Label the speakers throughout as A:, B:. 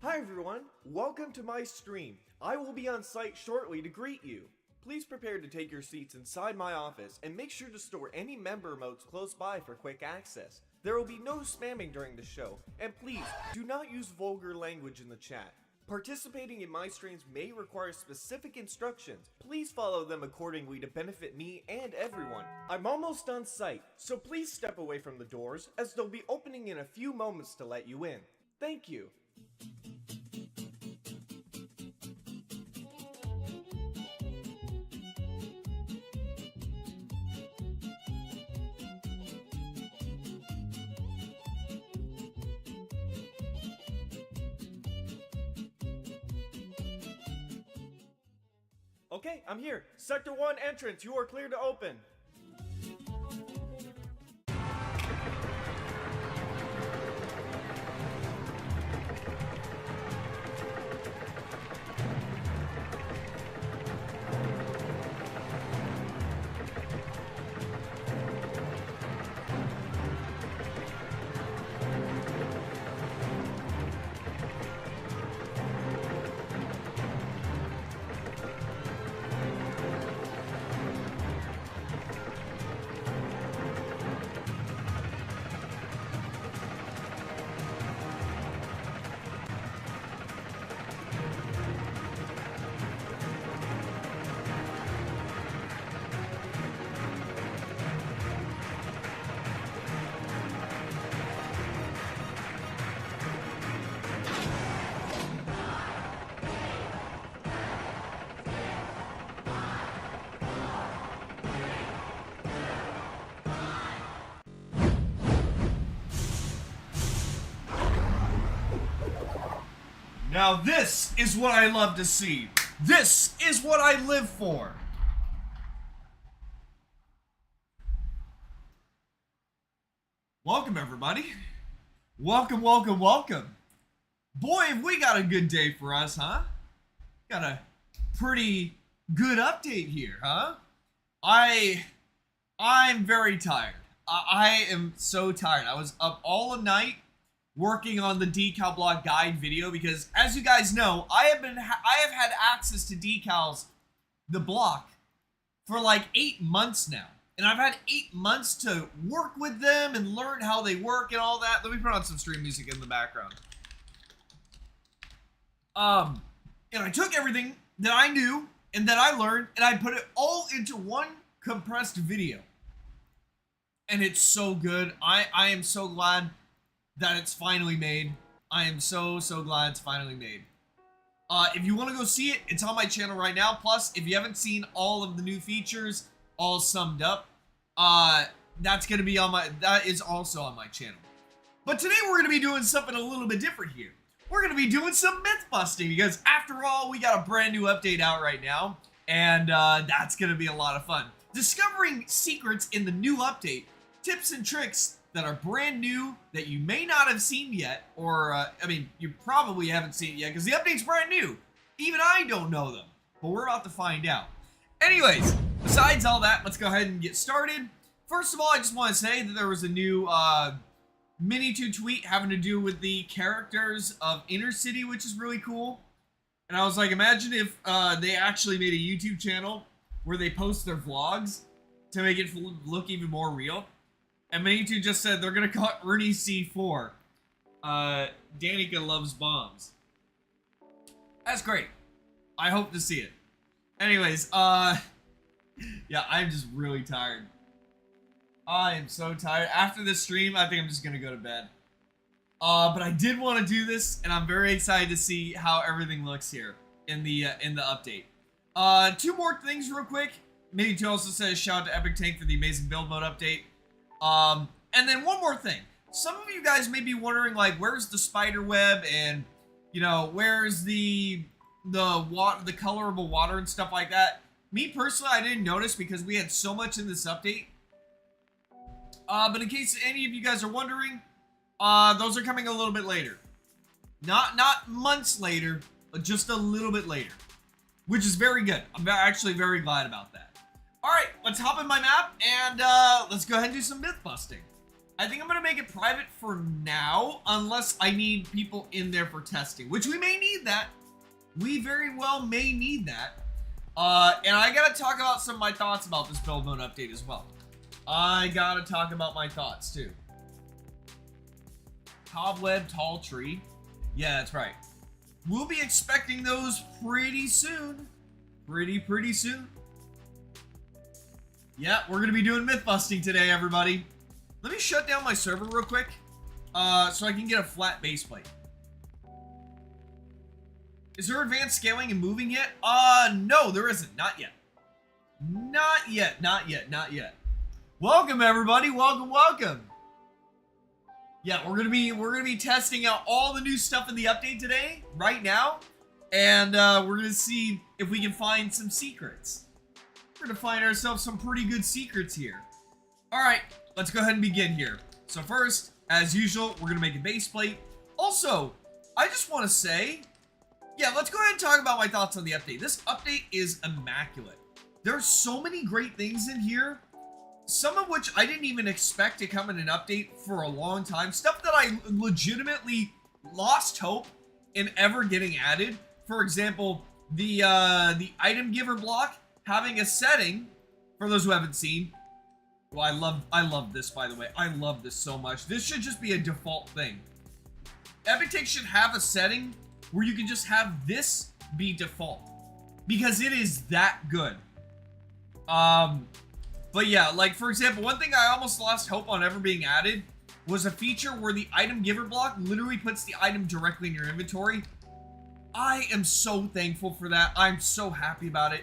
A: Hi everyone, welcome to my stream. I will be on site shortly to greet you. Please prepare to take your seats inside my office and make sure to store any member emotes close by for quick access. There will be no spamming during the show, and please do not use vulgar language in the chat. Participating in my streams may require specific instructions. Please follow them accordingly to benefit me and everyone. I'm almost on site, so please step away from the doors as they'll be opening in a few moments to let you in. Thank you. Okay, I'm here. Sector 1 entrance, you are clear to open.
B: Now this is what I love to see. This is what I live for. Welcome everybody. Welcome, welcome, welcome. Boy, have we got a good day for us, huh? Got a pretty good update here, huh? I'm very tired. I am so tired. I was up all night working on the decal block guide video because, as you guys know, I have had access to decals, the block, for like 8 months now, and I've had 8 months to work with them and learn how they work and all that. Let me put on some stream music in the background. And I took everything that I knew and that I learned and I put it all into one compressed video, and it's so good. I am so glad that it's finally made. I am so glad it's finally made. If you want to go see it, it's on my channel right now. Plus, if you haven't seen all of the new features all summed up, that is also on my channel. But today we're going to be doing something a little bit different here. We're going to be doing some myth busting because, after all, we got a brand new update out right now, and that's going to be a lot of fun. Discovering secrets in the new update, tips and tricks that are brand new that you may not have seen yet, or I mean, you probably haven't seen it yet because the update's brand new. Even I don't know them, but we're about to find out. Anyways, besides all that, let's go ahead and get started. First of all, I just want to say that there was a new Mini2 tweet having to do with the characters of Inner City, which is really cool. And I was like, imagine if they actually made a YouTube channel where they post their vlogs to make it look even more real. And Many2 just said they're gonna call it Ernie C4. Danica loves bombs. That's great. I hope to see it. Anyways, yeah, I'm just really tired. I am so tired. After this stream, I think I'm just gonna go to bed. But I did want to do this, and I'm very excited to see how everything looks here in the update. Two more things real quick. Many2 also says shout out to Epic Tank for the amazing build mode update. And then one more thing. Some of you guys may be wondering, like, where's the spider web and, you know, where's the colorable water and stuff like that. Me personally, I didn't notice because we had so much in this update. But in case any of you guys are wondering, those are coming a little bit later. Not months later, but just a little bit later, which is very good. I'm actually very glad about that. Alright, let's hop in my map and let's go ahead and do some myth busting. I think I'm going to make it private for now, unless I need people in there for testing, which we may need that. We very well may need that. And I got to talk about some of my thoughts about this build mode update as well. I got to talk about my thoughts too. Cobweb Tall Tree. Yeah, that's right. We'll be expecting those pretty soon. Pretty soon. Yeah, we're going to be doing myth busting today, everybody. Let me shut down my server real quick, so I can get a flat base plate. Is there advanced scaling and moving yet? No, there isn't. Not yet. Not yet. Welcome, everybody. Welcome. Yeah, we're gonna be testing out all the new stuff in the update today, right now, and we're gonna see if we can find some secrets. We're gonna find ourselves some pretty good secrets here. All right. Let's go ahead and begin here. So first, as usual, we're going to make a base plate. Also, I just want to say, yeah, let's go ahead and talk about my thoughts on the update. This update is immaculate. There's so many great things in here, some of which I didn't even expect to come in an update for a long time. Stuff that I legitimately lost hope in ever getting added. For example, the item giver block having a setting, for those who haven't seen. Well, I love this, by the way. I love this so much. This should just be a default thing. Epic should have a setting where you can just have this be default, because it is that good. But yeah, like for example, one thing I almost lost hope on ever being added was a feature where the item giver block literally puts the item directly in your inventory. I am so thankful for that. I'm so happy about it.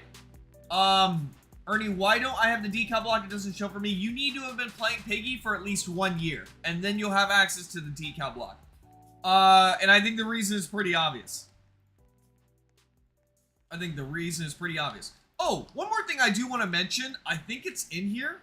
B: Ernie, why don't I have the decal block? It doesn't show for me. You need to have been playing Piggy for at least 1 year, and then you'll have access to the decal block. And I think the reason is pretty obvious. Oh, one more thing I do want to mention. I think it's in here.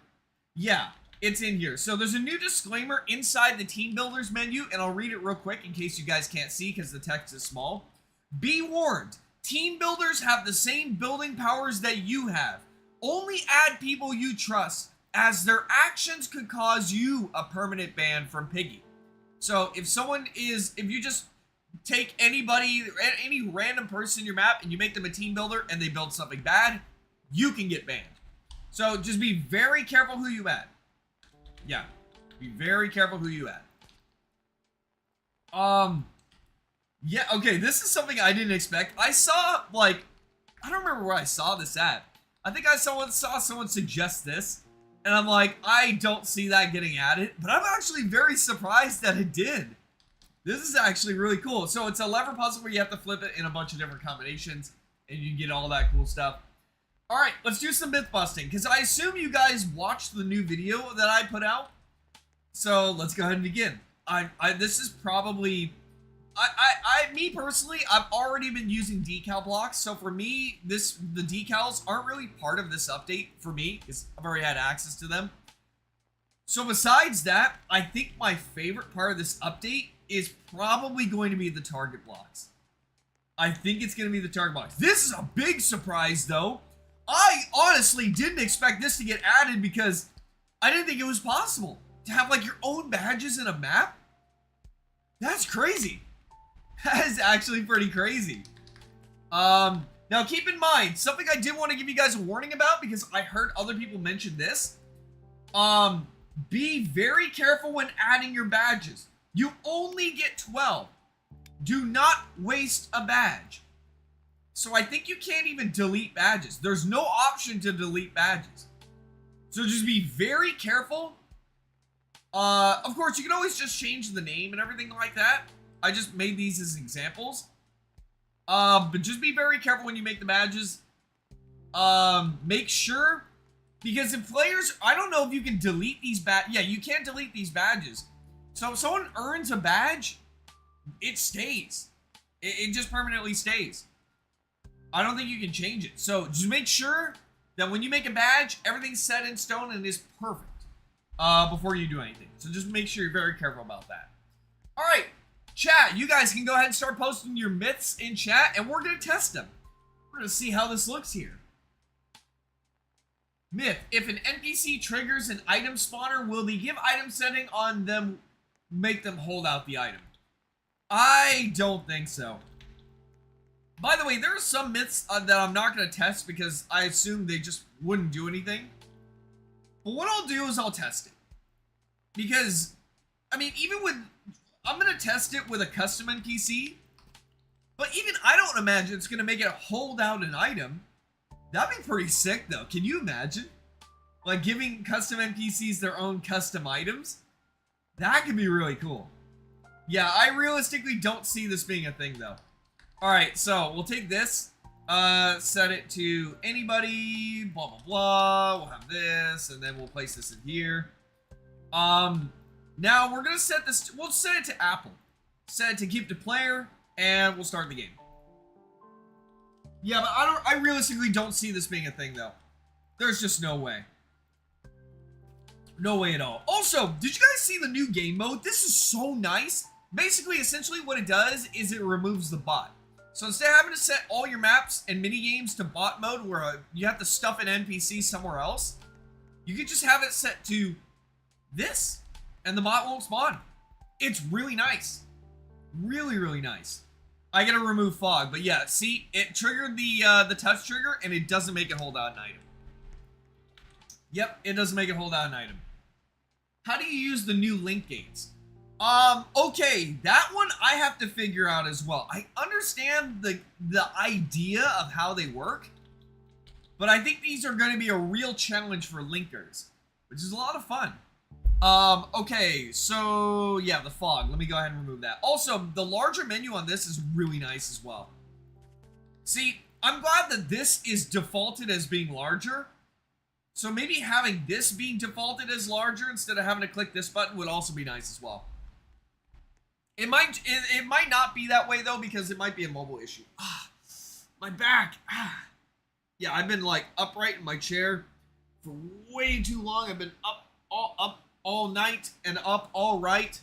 B: Yeah, it's in here. So there's a new disclaimer inside the Team Builders menu, and I'll read it real quick in case you guys can't see because the text is small. Be warned, Team Builders have the same building powers that you have. Only add people you trust, as their actions could cause you a permanent ban from Piggy. So if you just take anybody, any random person in your map and you make them a team builder and they build something bad, you can get banned. So just be very careful who you add. Yeah, be very careful who you add. Yeah, okay, this is something I didn't expect. I saw, like, I don't remember where I saw this at. I think I saw someone suggest this, and I'm like, I don't see that getting added, but I'm actually very surprised that it did. This is actually really cool. So it's a lever puzzle where you have to flip it in a bunch of different combinations, and you get all that cool stuff. All right, let's do some myth busting, because I assume you guys watched the new video that I put out. So let's go ahead and begin. This is probably... me personally, I've already been using decal blocks, so for me, the decals aren't really part of this update for me, because I've already had access to them. So besides that, I think my favorite part of this update is probably going to be the target blocks. I think it's going to be the target blocks. This is a big surprise, though. I honestly didn't expect this to get added because I didn't think it was possible to have, like, your own badges in a map. That's crazy. That is actually pretty crazy. Now keep in mind, something I did want to give you guys a warning about because I heard other people mention this. Be very careful when adding your badges. You only get 12. Do not waste a badge. So I think you can't even delete badges. There's no option to delete badges. So just be very careful. Of course, you can always just change the name and everything like that. I just made these as examples. But just be very careful when you make the badges. Make sure, because if players, I don't know if you can delete these yeah, you can't delete these badges. So if someone earns a badge, it stays. It just permanently stays. I don't think you can change it. So just make sure that when you make a badge, everything's set in stone and is perfect before you do anything. So just make sure you're very careful about that. All right. Chat, you guys can go ahead and start posting your myths in chat, and we're going to test them. We're going to see how this looks here. Myth, if an NPC triggers an item spawner, will the give item setting on them make them hold out the item? I don't think so. By the way, there are some myths that I'm not going to test because I assume they just wouldn't do anything. But what I'll do is I'll test it. Because, I mean, even with... I'm going to test it with a custom NPC. But even I don't imagine it's going to make it hold out an item. That'd be pretty sick, though. Can you imagine? Like, giving custom NPCs their own custom items? That could be really cool. Yeah, I realistically don't see this being a thing, though. Alright, so we'll take this. Set it to anybody. Blah, blah, blah. We'll have this. And then we'll place this in here. Now, we're going to set this... We'll set it to Apple. Set it to keep to player. And we'll start the game. Yeah, but I realistically don't see this being a thing, though. There's just no way. No way at all. Also, did you guys see the new game mode? This is so nice. Basically, essentially what it does is it removes the bot. So instead of having to set all your maps and mini games to bot mode where you have to stuff an NPC somewhere else, you can just have it set to this, and the bot won't spawn. It's really nice. Really, really nice. I gotta remove fog, but yeah, see, it triggered the touch trigger, and it doesn't make it hold out an item. Yep, it doesn't make it hold out an item. How do you use the new link gates? Okay, that one I have to figure out as well. I understand the idea of how they work, but I think these are going to be a real challenge for linkers, which is a lot of fun. Okay, so yeah, the fog. Let me go ahead and remove that. Also, the larger menu on this is really nice as well. See, I'm glad that this is defaulted as being larger. So maybe having this being defaulted as larger instead of having to click this button would also be nice as well. It might not be that way though, because it might be a mobile issue. Ah, my back. Ah. Yeah, I've been like upright in my chair for way too long. I've been up all night and up all right.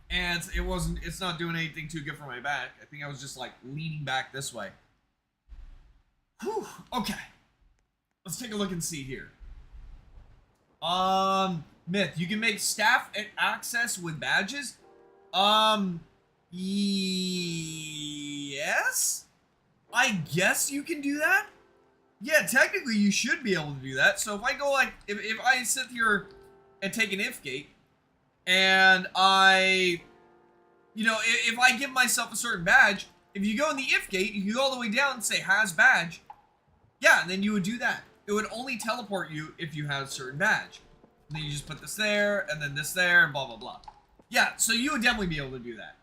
B: And it's not doing anything too good for my back. I think I was just like leaning back this way. Whew, okay. Let's take a look and see here. Myth, you can make staff access with badges. Yes? I guess you can do that? Yeah, technically you should be able to do that. So if I go like, if I sit here and take an if gate, and I, you know, if I give myself a certain badge, if you go in the if gate, you can go all the way down and say has badge. Yeah, and then you would do that. It would only teleport you if you had a certain badge. And then you just put this there, and then this there, and blah, blah, blah. Yeah, so you would definitely be able to do that.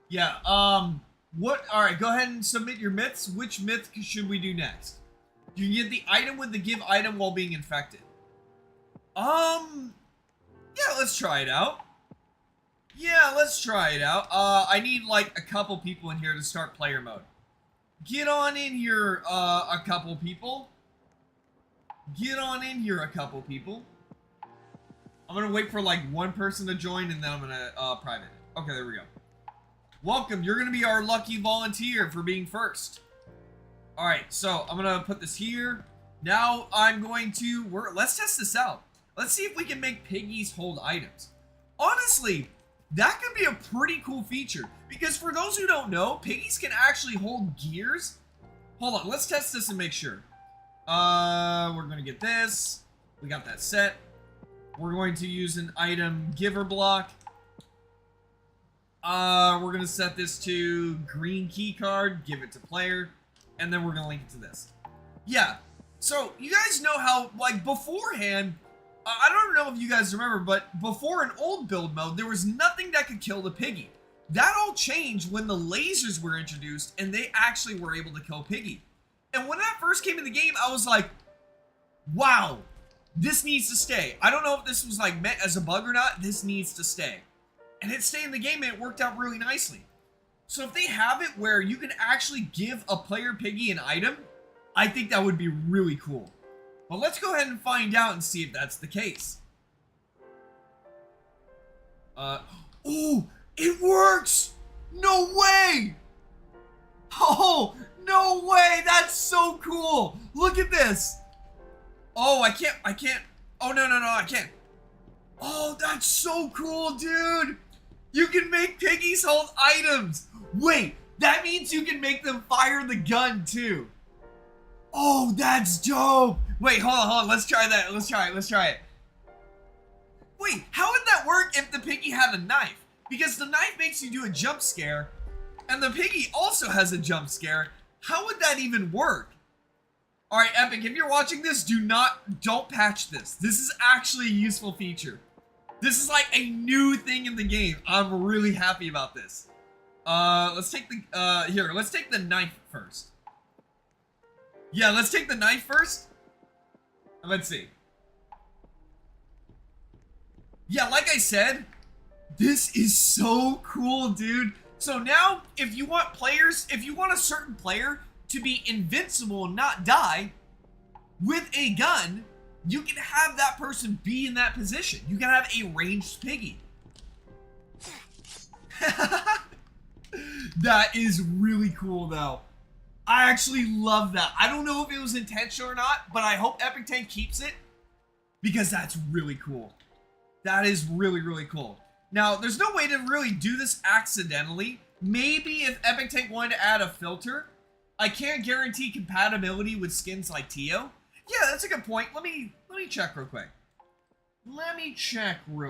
B: Yeah, alright, go ahead and submit your myths. Which myth should we do next? You can get the item with the give item while being infected. Yeah, let's try it out. Yeah, let's try it out. I need, like, a couple people in here to start player mode. Get on in here, a couple people. Get on in here, a couple people. I'm gonna wait for, like, one person to join, and then I'm gonna, private it. Okay, there we go. Welcome, you're gonna be our lucky volunteer for being first. Alright, so I'm gonna put this here. Now I'm going to, let's test this out. Let's see if we can make piggies hold items. Honestly, that could be a pretty cool feature. Because for those who don't know, piggies can actually hold gears. Hold on, let's test this and make sure. We're gonna get this. We got that set. We're going to use an item giver block. We're gonna set this to green key card, give it to player, and then we're gonna link it to this. Yeah, so you guys know how, like, beforehand, I don't know if you guys remember, but before in old build mode, there was nothing that could kill the piggy. That all changed when the lasers were introduced, and they actually were able to kill Piggy. And when that first came in the game, I was like, wow, this needs to stay. I don't know if this was, like, meant as a bug or not. This needs to stay. And it stayed in the game, and it worked out really nicely. So if they have it where you can actually give a player piggy an item, I think that would be really cool. But let's go ahead and find out and see if that's the case. Oh, it works! No way! Oh, No way! That's so cool! Look at this! Oh, I can't. Oh, no, I can't. Oh, that's so cool, dude! You can make piggies hold items! Wait, that means you can make them fire the gun, too. Oh, that's dope! Wait, hold on, let's try that. Let's try it. Wait, how would that work if the piggy had a knife? Because the knife makes you do a jump scare, and the piggy also has a jump scare. How would that even work? Alright, Epic, if you're watching this, don't patch this. This is actually a useful feature. This is like a new thing in the game. I'm really happy about this. Let's take the knife first. Yeah, let's take the knife first. Let's see. Yeah, like I said, this is so cool, dude. So now, if you want a certain player to be invincible and not die with a gun, you can have that person be in that position. You can have a ranged piggy. That is really cool, though. I actually love that. I don't know if it was intentional or not, but I hope Epic Tank keeps it because that's really cool. That is really, really cool. Now, there's no way to really do this accidentally. Maybe if Epic Tank wanted to add a filter. I can't guarantee compatibility with skins like Tio. Yeah, that's a good point. Let me check real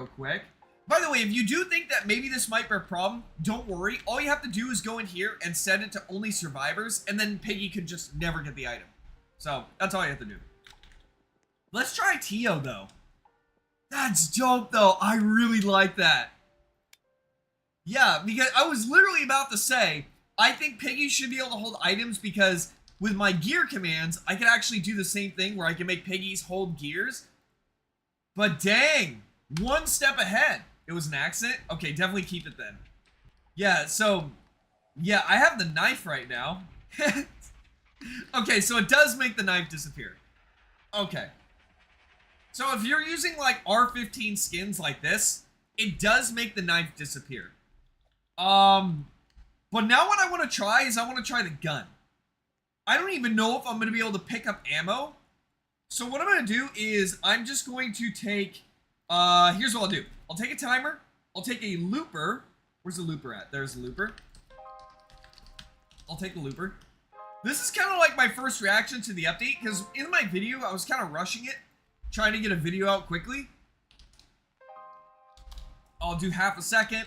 B: quick. By the way, if you do think that maybe this might be a problem, don't worry. All you have to do is go in here and set it to only survivors, and then Piggy could just never get the item. So, that's all you have to do. Let's try Tio, though. That's dope, though. I really like that. Yeah, because I was literally about to say, I think Piggy should be able to hold items because with my gear commands, I can actually do the same thing where I can make piggies hold gears. But dang, one step ahead. It was an accident? Okay, definitely keep it then. Yeah, so, yeah, I have the knife right now. Okay, so it does make the knife disappear. Okay. So if you're using like R15 skins like this, it does make the knife disappear. But now what I want to try is I want to try the gun. I don't even know if I'm going to be able to pick up ammo. So what I'm going to do is I'm just going to take, here's what I'll do. I'll take a timer. I'll take a looper. Where's the looper at? There's the looper. I'll take the looper. This is kind of like my first reaction to the update because in my video, I was kind of rushing it, trying to get a video out quickly. I'll do half a second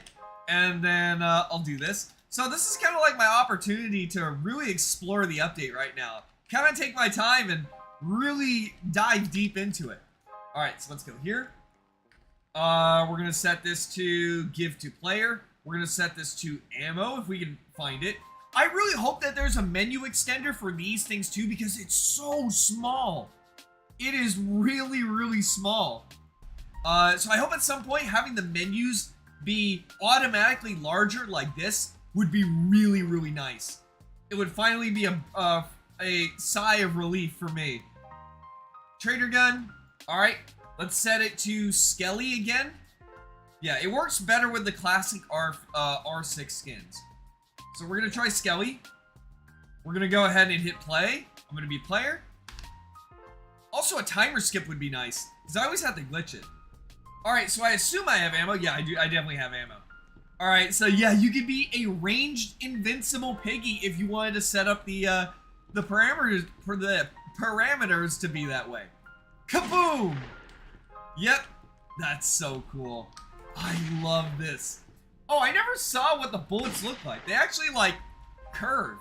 B: and then I'll do this. So this is kind of like my opportunity to really explore the update right now. Kind of take my time and really dive deep into it. All right, so let's go here. We're going to set this to give to player. We're going to set this to ammo if we can find it. I really hope that there's a menu extender for these things too because it's so small. It is really, really small. So I hope at some point having the menus be automatically larger like this would be really, really nice. It would finally be a sigh of relief for me. Trader gun. All right, let's set it to Skelly again. Yeah, it works better with the classic R6 skins. So we're gonna try Skelly. We're gonna go ahead and hit play. I'm gonna be player. Also, a timer skip would be nice because I always have to glitch it. All right, so I assume I have ammo. Yeah, I do. I definitely have ammo. All right, so yeah, you could be a ranged invincible piggy if you wanted to set up the parameters for the parameters to be that way. Kaboom! Yep, that's so cool. I love this. Oh, I never saw what the bullets look like. They actually like curve.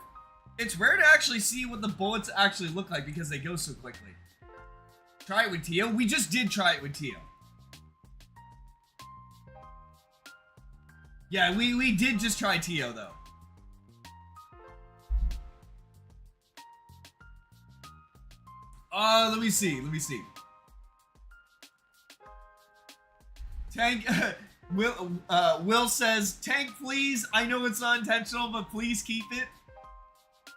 B: It's rare to actually see what the bullets actually look like because they go so quickly. Try it with Tio. We just did try it with Tio. Yeah, we did just try Tio, though. Let me see. Tank, Will says, Tank, please. I know it's not intentional, but please keep it.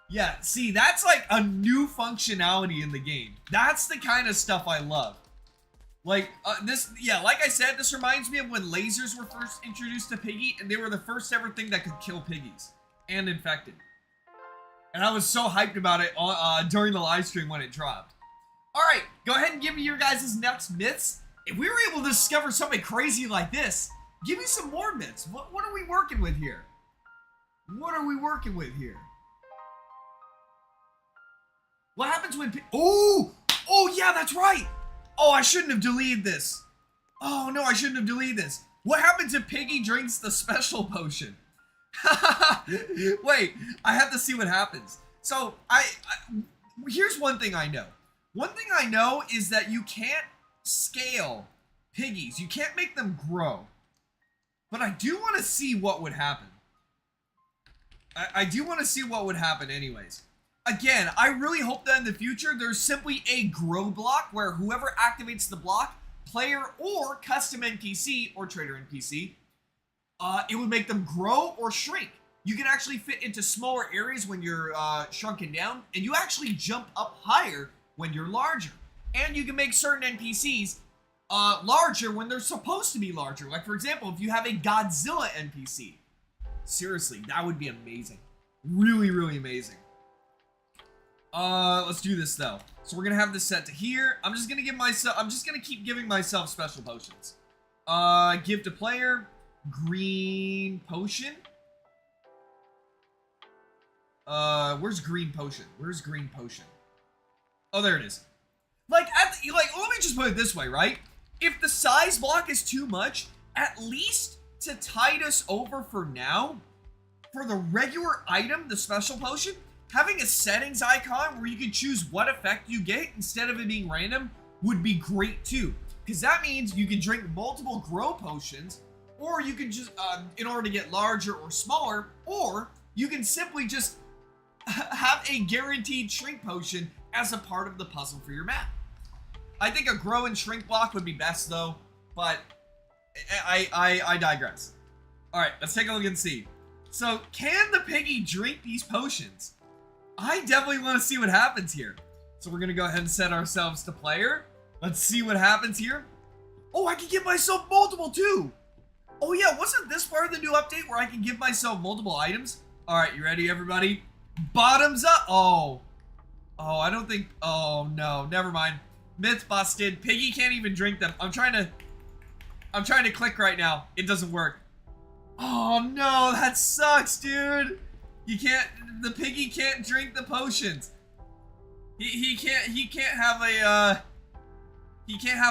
B: Yeah, see, that's like a new functionality in the game. That's the kind of stuff I love. Like, like I said, this reminds me of when lasers were first introduced to Piggy, and they were the first ever thing that could kill piggies and infected. And I was so hyped about it during the live stream when it dropped. Alright, go ahead and give me your guys' next myths. If we were able to discover something crazy like this, give me some more myths. What are we working with here? What are we working with here? What happens when... Oh! Oh, yeah, that's right! Oh, I shouldn't have deleted this. Oh, no, I shouldn't have deleted this. What happens if Piggy drinks the special potion? Wait, I have to see what happens. So, here's one thing I know. One thing I know is that you can't scale piggies. You can't make them grow. But I do want to see what would happen. I do want to see what would happen anyways. Again, I really hope that in the future there's simply a grow block where whoever activates the block, player or custom NPC or trader NPC, it would make them grow or shrink. You can actually fit into smaller areas when you're shrunken down, and you actually jump up higher when you're larger. And you can make certain NPCs larger when they're supposed to be larger. Like, for example, if you have a Godzilla NPC. Seriously, that would be amazing. Really, really amazing. Let's do this though. So we're gonna have this set to here. I'm just gonna keep giving myself special potions. Give to player. Green potion. Where's green potion? Where's green potion? Oh, there it is. Like, let me just put it this way, right? If the size block is too much, at least to tide us over for now, for the regular item, the special potion, having a settings icon where you can choose what effect you get instead of it being random would be great too. Because that means you can drink multiple grow potions, or you can just, in order to get larger or smaller, or you can simply just have a guaranteed shrink potion as a part of the puzzle for your map. I think a grow and shrink block would be best though, but I digress. Alright, let's take a look and see. So, can the piggy drink these potions? I definitely want to see what happens here. So we're going to go ahead and set ourselves to player. Let's see what happens here. Oh, I can give myself multiple too. Oh yeah, wasn't this part of the new update where I can give myself multiple items? Alright, you ready everybody? Bottoms up. Oh, I don't think, oh no, never mind. Myth busted. Piggy can't even drink them. I'm trying to click right now. It doesn't work. Oh no, that sucks, dude. The piggy can't drink the potions. He can't have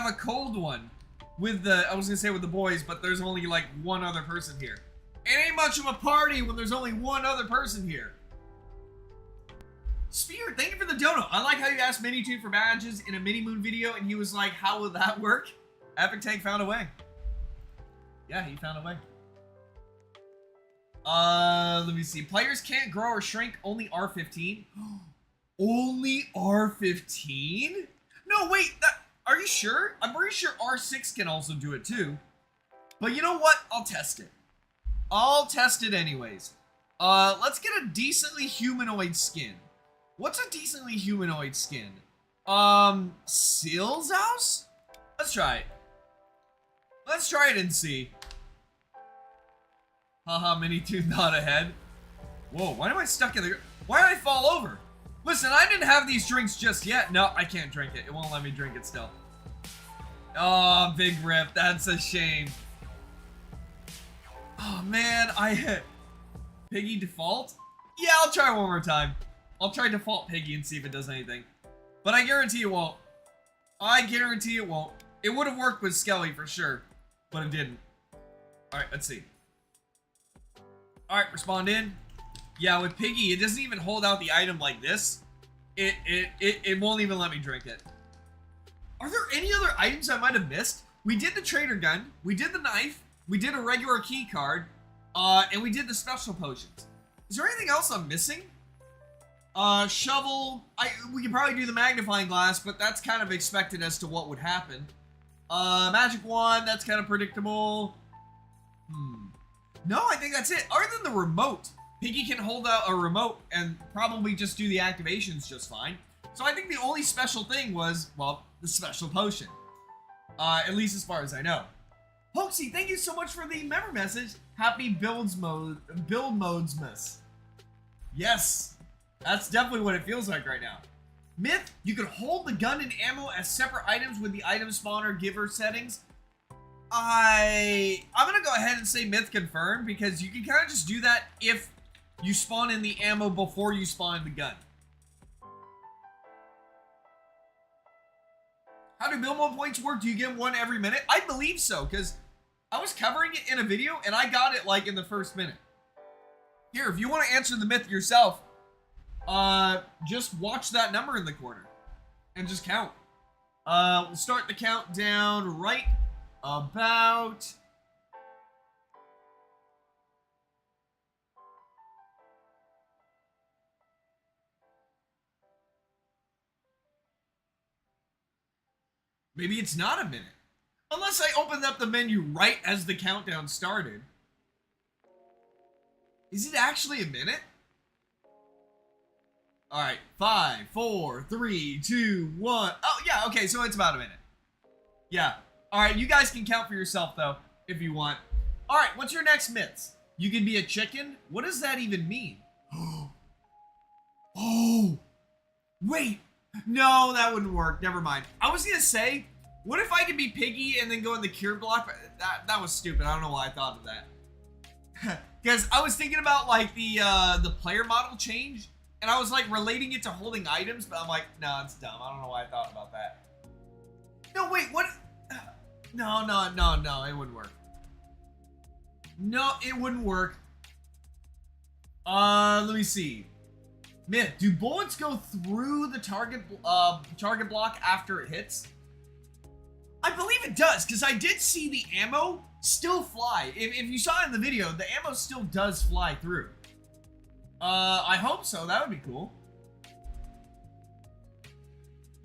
B: a cold one with I was gonna say with the boys, but there's only like one other person here. It ain't much of a party when there's only one other person here. Spear, thank you for the dono. I like how you asked Minitune for badges in a Mini Moon video, and he was like, how will that work? Epic Tank found a way. Yeah, he found a way. Let me see. Players can't grow or shrink, only R15. Only R15? No, wait, are you sure? I'm pretty sure R6 can also do it too. But you know what? I'll test it. I'll test it anyways. Let's get a decently humanoid skin. What's a decently humanoid skin? Seal's house? Let's try it. Let's try it and see. Haha, Mini-Tooth not ahead. Whoa, why am I stuck in the... Why did I fall over? Listen, I didn't have these drinks just yet. No, I can't drink it. It won't let me drink it still. Oh, big rip. That's a shame. Oh, man, I hit... Piggy default? Yeah, I'll try one more time. I'll try default Piggy and see if it does anything. But I guarantee it won't. I guarantee it won't. It would have worked with Skelly for sure, but it didn't. Alright, let's see. Alright, respond in. Yeah, with Piggy, it doesn't even hold out the item like this. It won't even let me drink it. Are there any other items I might have missed? We did the trader gun, we did the knife, we did a regular key card, and we did the special potions. Is there anything else I'm missing? Shovel. We could probably do the magnifying glass, but that's kind of expected as to what would happen. Magic wand, that's kind of predictable. No, I think that's it. Other than the remote, Piggy can hold out a remote and probably just do the activations just fine. So I think the only special thing was, well, the special potion. At least as far as I know. Hoaxy, thank you so much for the member message. Happy build modesmas. Yes. That's definitely what it feels like right now. Myth, you can hold the gun and ammo as separate items with the item spawner giver settings. I'm gonna go ahead and say Myth confirmed, because you can kind of just do that if you spawn in the ammo before you spawn in the gun. How do build mode points work? Do you get one every minute? I believe so, because I was covering it in a video and I got it like in the first minute. Here, if you want to answer the myth yourself, just watch that number in the corner and just count. We'll start the countdown right about... Maybe it's not a minute. Unless I opened up the menu right as the countdown started. Is it actually a minute? Alright, 5, 4, 3, 2, 1. Oh, yeah, okay, so it's about a minute. Yeah. Alright, you guys can count for yourself, though, if you want. Alright, what's your next myths? You can be a chicken? What does that even mean? Oh! Wait! No, that wouldn't work. Never mind. I was gonna say, what if I could be Piggy and then go in the cure block? That was stupid. I don't know why I thought of that. Because I was thinking about, like, the player model change, and I was, like, relating it to holding items, but I'm like, no, it's dumb. I don't know why I thought about that. No, wait, what? No, it wouldn't work. No, it wouldn't work. Let me see. Myth, do bullets go through the target block after it hits? I believe it does, because I did see the ammo still fly. If you saw it in the video, the ammo still does fly through. I hope so. That would be cool.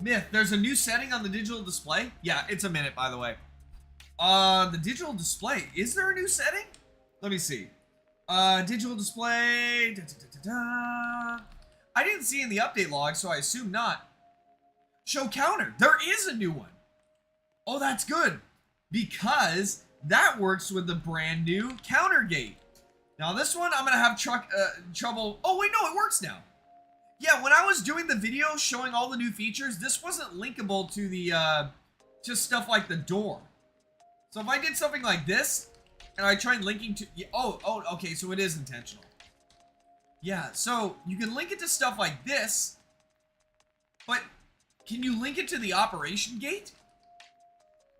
B: Myth, there's a new setting on the digital display. Yeah, it's a minute, by the way. The digital display. Is there a new setting? Let me see. Digital display. I didn't see in the update log, so I assume not. Show counter. There is a new one. Oh, that's good. Because that works with the brand new counter gate. Now this one, I'm going to have trouble. Oh, wait, no, it works now. Yeah, when I was doing the video showing all the new features, this wasn't linkable to the, to stuff like the door. So if I did something like this, and I tried linking to, oh, okay, so it is intentional. Yeah, so you can link it to stuff like this, but can you link it to the operation gate?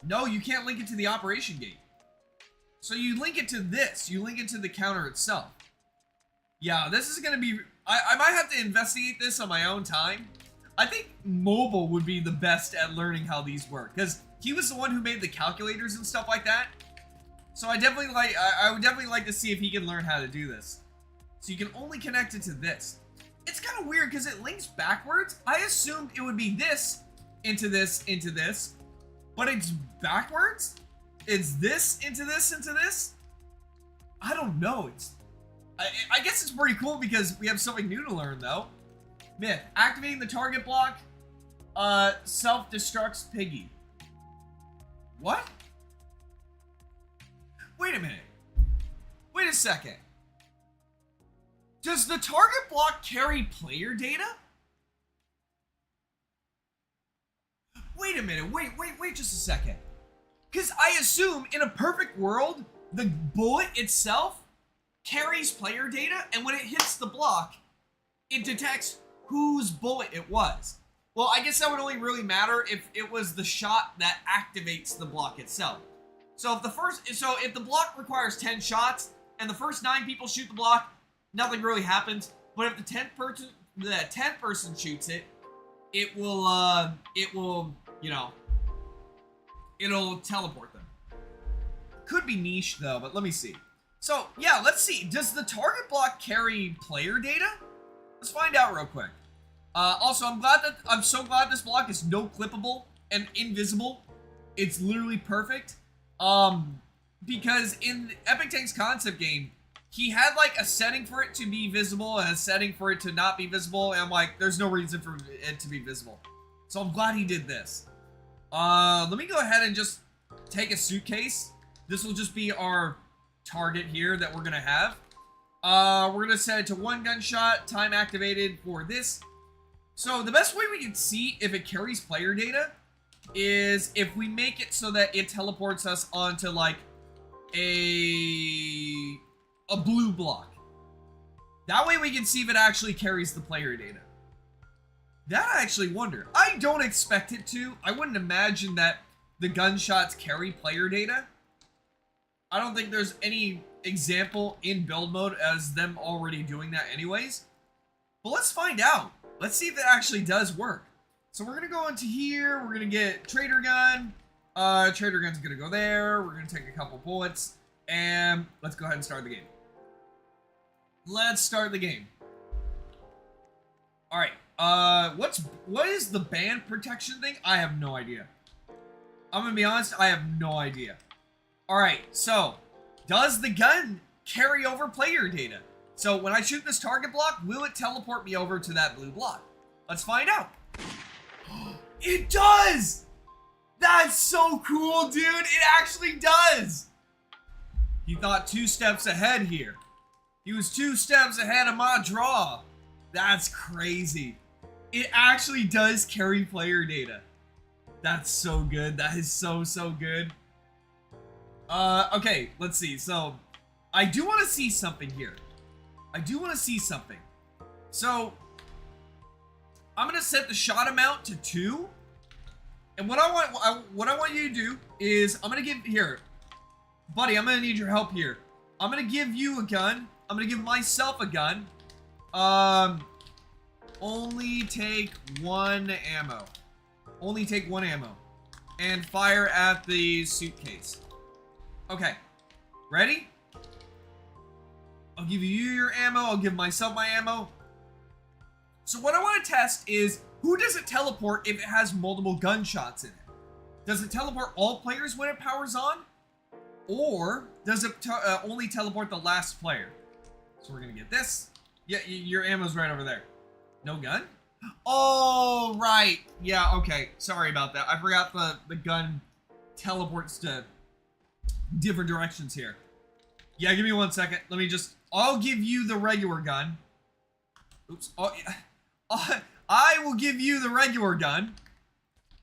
B: No, you can't link it to the operation gate. So you link it to this, you link it to the counter itself. Yeah, this is gonna be, I might have to investigate this on my own time. I think Mobile would be the best at learning how these work, because he was the one who made the calculators and stuff like that. So I definitely I would definitely like to see if he can learn how to do this. So you can only connect it to this. It's kind of weird because it links backwards. I assumed it would be this into this, but it's backwards. It's this into this, into this. I don't know. I guess it's pretty cool because we have something new to learn though. Myth, activating the target block, self-destructs Piggy. What? Wait a minute. Wait a second. Does the target block carry player data? Wait a minute. Wait just a second. Because I assume in a perfect world, the bullet itself carries player data, and when it hits the block, it detects whose bullet it was. Well, I guess that would only really matter if it was the shot that activates the block itself. So if the block requires 10 shots and the first 9 people shoot the block, nothing really happens. But if the 10th person shoots it, it will you know, it'll teleport them. Could be niche though, but let me see. So yeah, let's see. Does the target block carry player data? Let's find out real quick. Also, I'm so glad this block is no clippable and invisible. It's literally perfect. Because in Epic Tank's concept game, he had like a setting for it to be visible and a setting for it to not be visible, and I'm like, there's no reason for it to be visible. So I'm glad he did this. Let me go ahead and just take a suitcase. This will just be our target here that we're gonna have. We're gonna set it to 1 gunshot, time activated for this. So the best way we can see if it carries player data is if we make it so that it teleports us onto like a blue block. That way we can see if it actually carries the player data. That I actually wonder. I don't expect it to. I wouldn't imagine that the gunshots carry player data. I don't think there's any example in build mode as them already doing that anyways. But let's find out. Let's see if it actually does work. So we're gonna go into here. We're gonna get trader gun. Trader gun's gonna go there. We're gonna take a couple bullets. And let's go ahead and start the game. Let's start the game. Alright. What is the band protection thing? I have no idea. I'm gonna be honest, I have no idea. Alright, so does the gun carry over player data? So when I shoot this target block, will it teleport me over to that blue block? Let's find out. It does! That's so cool, dude! It actually does! He thought 2 steps ahead here. He was 2 steps ahead of my draw. That's crazy. It actually does carry player data. That's so good. That is so good. Okay, let's see. So, I do want to see something here. I do want to see something. So, I'm going to set the shot amount to 2. And what I want you to do is, I'm going to give, here. Buddy, I'm going to need your help here. I'm going to give you a gun. I'm going to give myself a gun. Only take 1 ammo. Only take 1 ammo. And fire at the suitcase. Okay. Ready? I'll give you your ammo. I'll give myself my ammo. So what I want to test is, who does it teleport if it has multiple gunshots in it? Does it teleport all players when it powers on? Or does it only teleport the last player? So we're going to get this. Yeah, your ammo's right over there. No gun? Oh, right. Yeah, okay. Sorry about that. I forgot the gun teleports to different directions here. Yeah, give me 1 second. Let me just... I'll give you the regular gun. Oops. Oh, yeah. I will give you the regular gun.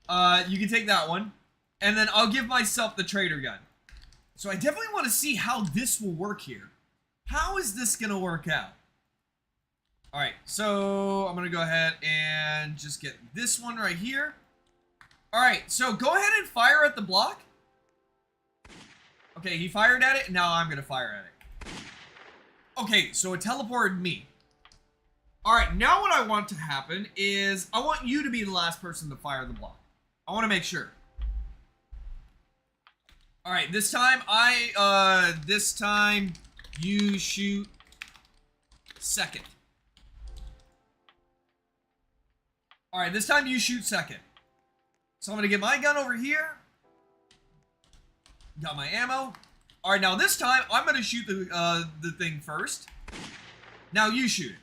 B: You can take that one. And then I'll give myself the trader gun. So I definitely want to see how this will work here. How is this going to work out? Alright, so I'm going to go ahead and just get this one right here. Alright, so go ahead and fire at the block. Okay, he fired at it, and now I'm going to fire at it. Okay, so it teleported me. Alright, now what I want to happen is I want you to be the last person to fire the block. I want to make sure. Alright, this time you shoot second. Alright, this time you shoot second. So I'm going to get my gun over here. Got my ammo. Alright, now this time I'm going to shoot the thing first. Now you shoot it.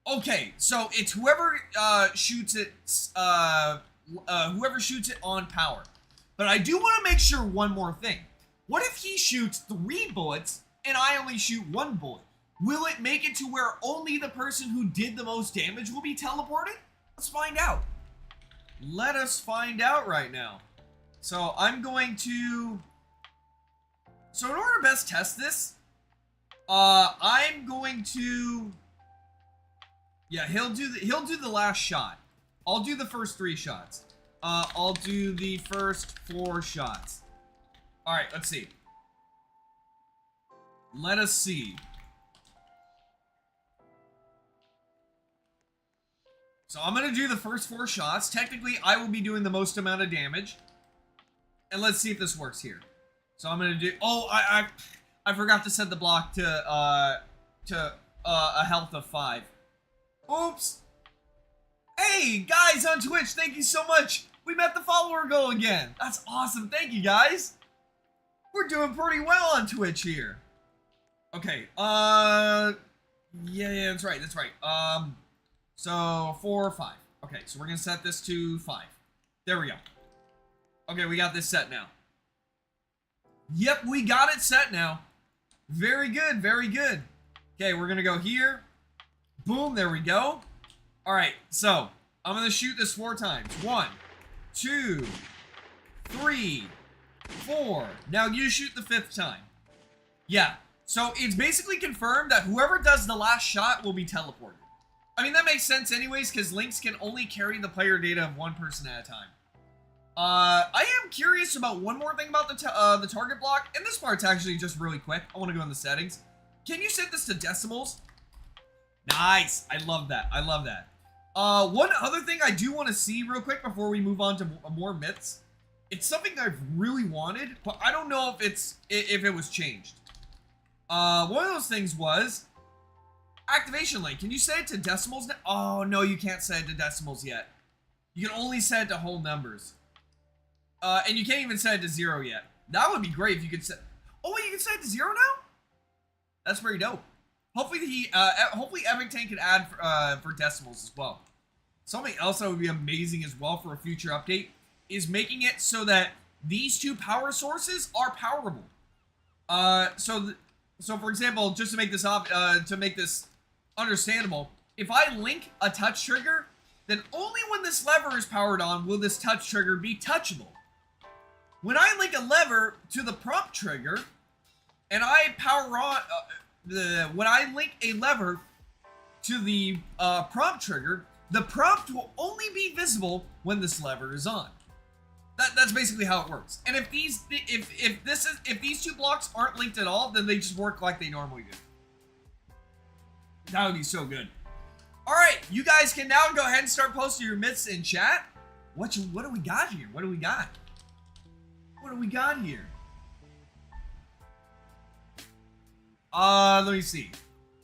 B: Okay, so it's whoever shoots it on power. But I do want to make sure one more thing. What if he shoots 3 bullets and I only shoot 1 bullet? Will it make it to where only the person who did the most damage will be teleported? Let's find out. Let us find out right now. So I'm going to... So in order to best test this, I'm going to... Yeah, he'll do the last shot. I'll do the first 3 shots. I'll do the first 4 shots. Alright, let's see. Let us see. So I'm going to do the first 4 shots. Technically, I will be doing the most amount of damage. And let's see if this works here. So I'm going to do... Oh, I forgot to set the block to a health of 5. Oops. Hey, guys on Twitch, thank you so much. We met the follower goal again. That's awesome. Thank you, guys. We're doing pretty well on Twitch here. Okay, yeah, that's right, that's right. So 4 or 5. Okay, so we're gonna set this to 5. There we go. Okay, we got this set now. Yep, we got it set now. Very good, very good. Okay, we're gonna go here. Boom, there we go. All right, so I'm gonna shoot this 4 times. 1, 2, 3, 4. Now you shoot the 5th time. Yeah, so it's basically confirmed that whoever does the last shot will be teleported. I mean, that makes sense anyways, because links can only carry the player data of 1 person at a time. I am curious about one more thing about the target block, and this part's actually just really quick. I want to go in the settings. Can you set this to decimals? Nice. I love that. I love that. One other thing I do want to see real quick before we move on to more myths. It's something I've really wanted, but I don't know if it was changed. One of those things was activation link. Can you set it to decimals now? Oh, no, you can't set it to decimals yet. You can only set it to whole numbers. And you can't even set it to 0 yet. That would be great if you could set... Oh, wait, you can set it to 0 now? That's pretty dope. Hopefully hopefully Epic Tank can add for decimals as well. Something else that would be amazing as well for a future update is making it so that these 2 power sources are powerable. So for example, just to make this understandable, if I link a touch trigger, then only when this lever is powered on will this touch trigger be touchable. When I link a lever to the prompt trigger, and I power on, when I link a lever to the prompt trigger, the prompt will only be visible when this lever is on. That's basically how it works. And if these 2 blocks aren't linked at all, then they just work like they normally do. That would be so good. All right, you guys can now go ahead and start posting your myths in chat. What do we got here? What do we got? What do we got here? Let me see.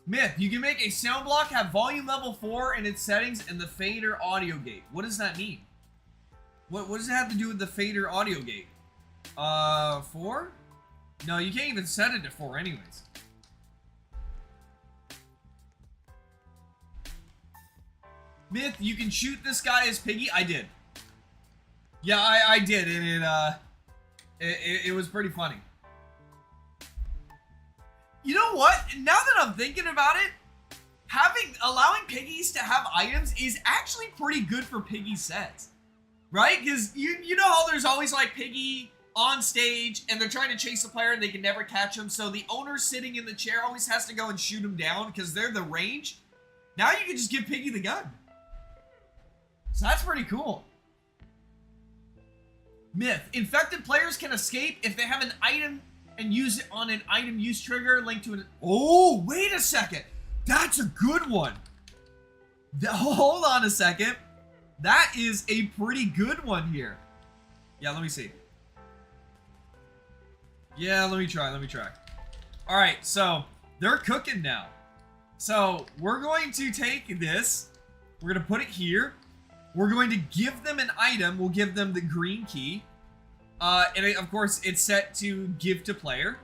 B: Myth, you can make a sound block have volume level 4 in its settings and the fader audio gate. What does that mean? What does it have to do with the fader audio gate? 4? No, you can't even set it to 4 anyways. Myth, you can shoot this guy as Piggy. I did. Yeah, I did, and it was pretty funny. You know what? Now that I'm thinking about it, allowing Piggies to have items is actually pretty good for Piggy sets. Right? Because you know how there's always like Piggy on stage and they're trying to chase a player and they can never catch him, so the owner sitting in the chair always has to go and shoot him down because they're the range. Now you can just give Piggy the gun. So that's pretty cool. Myth, infected players can escape if they have an item and use it on an item use trigger linked to an... Oh, wait a second. That's a good one. Hold on a second. That is a pretty good one here. Yeah, let me see. Yeah, let me try. All right, so they're cooking now. So we're going to take this. We're going to put it here. We're going to give them an item. We'll give them the green key. Of course, it's set to give to player.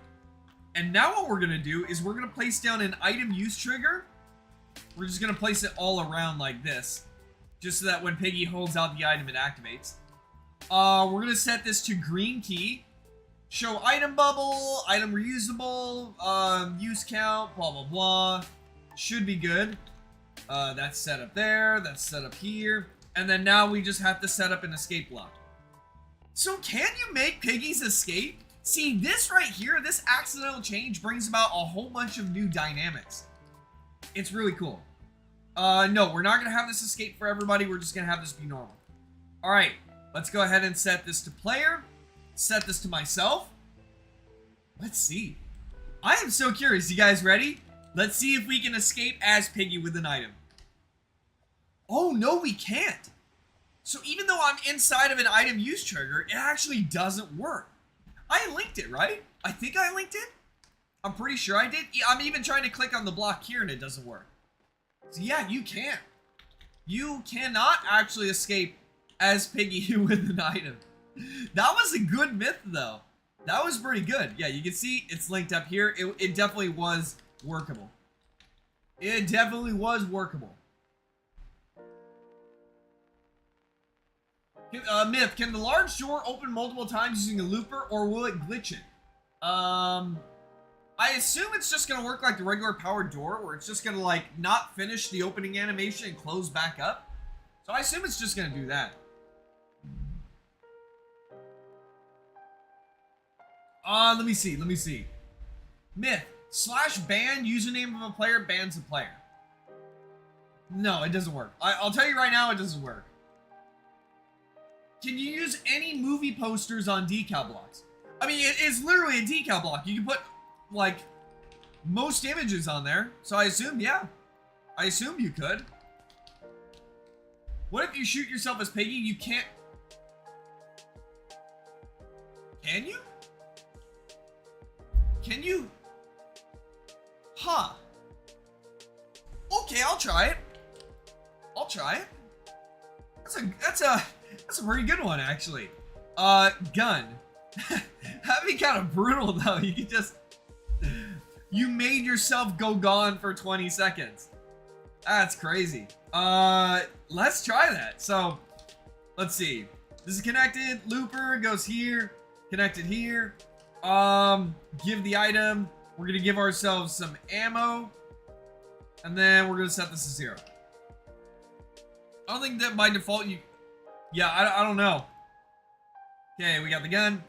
B: And now what we're going to do is we're going to place down an item use trigger. We're just going to place it all around like this. Just so that when Piggy holds out the item, it activates. We're going to set this to green key. Show item bubble, item reusable, use count, blah, blah, blah. Should be good. That's set up there. That's set up here. And then now we just have to set up an escape block. So can you make Piggies escape? See, this right here, this accidental change brings about a whole bunch of new dynamics. It's really cool. No, we're not going to have this escape for everybody. We're just going to have this be normal. All right, let's go ahead and set this to player. Set this to myself. Let's see. I am so curious. You guys ready? Let's see if we can escape as Piggy with an item. Oh, no, we can't. So even though I'm inside of an item use trigger, it actually doesn't work. I linked it, right? I think I linked it. I'm pretty sure I did. I'm even trying to click on the block here and it doesn't work. So yeah, you can't. You cannot actually escape as Piggy with an item. That was a good myth, though. That was pretty good. Yeah, you can see it's linked up here. It definitely was workable. It definitely was workable. Myth, can the large door open multiple times using a looper, or will it glitch it? I assume it's just gonna work like the regular powered door, where it's just gonna like not finish the opening animation and close back up. So I assume it's just gonna do that. Let me see. Myth / ban username of a player bans a player. No, it doesn't work. I'll tell you right now, it doesn't work. Can you use any movie posters on decal blocks? I mean, it's literally a decal block. You can put, like, most images on there. So I assume, yeah. I assume you could. What if you shoot yourself as Piggy? You can't... Can you? Can you? Huh. Okay, I'll try it. I'll try it. That's a pretty good one, actually. Gun. That'd be kind of brutal, though. You could just... You made yourself go gone for 20 seconds. That's crazy. Let's try that. So, let's see. This is connected. Looper goes here. Connected here. Give the item. We're gonna give ourselves some ammo. And then we're gonna set this to 0. I don't think that by default you... Yeah, I don't know. Okay, we got the gun.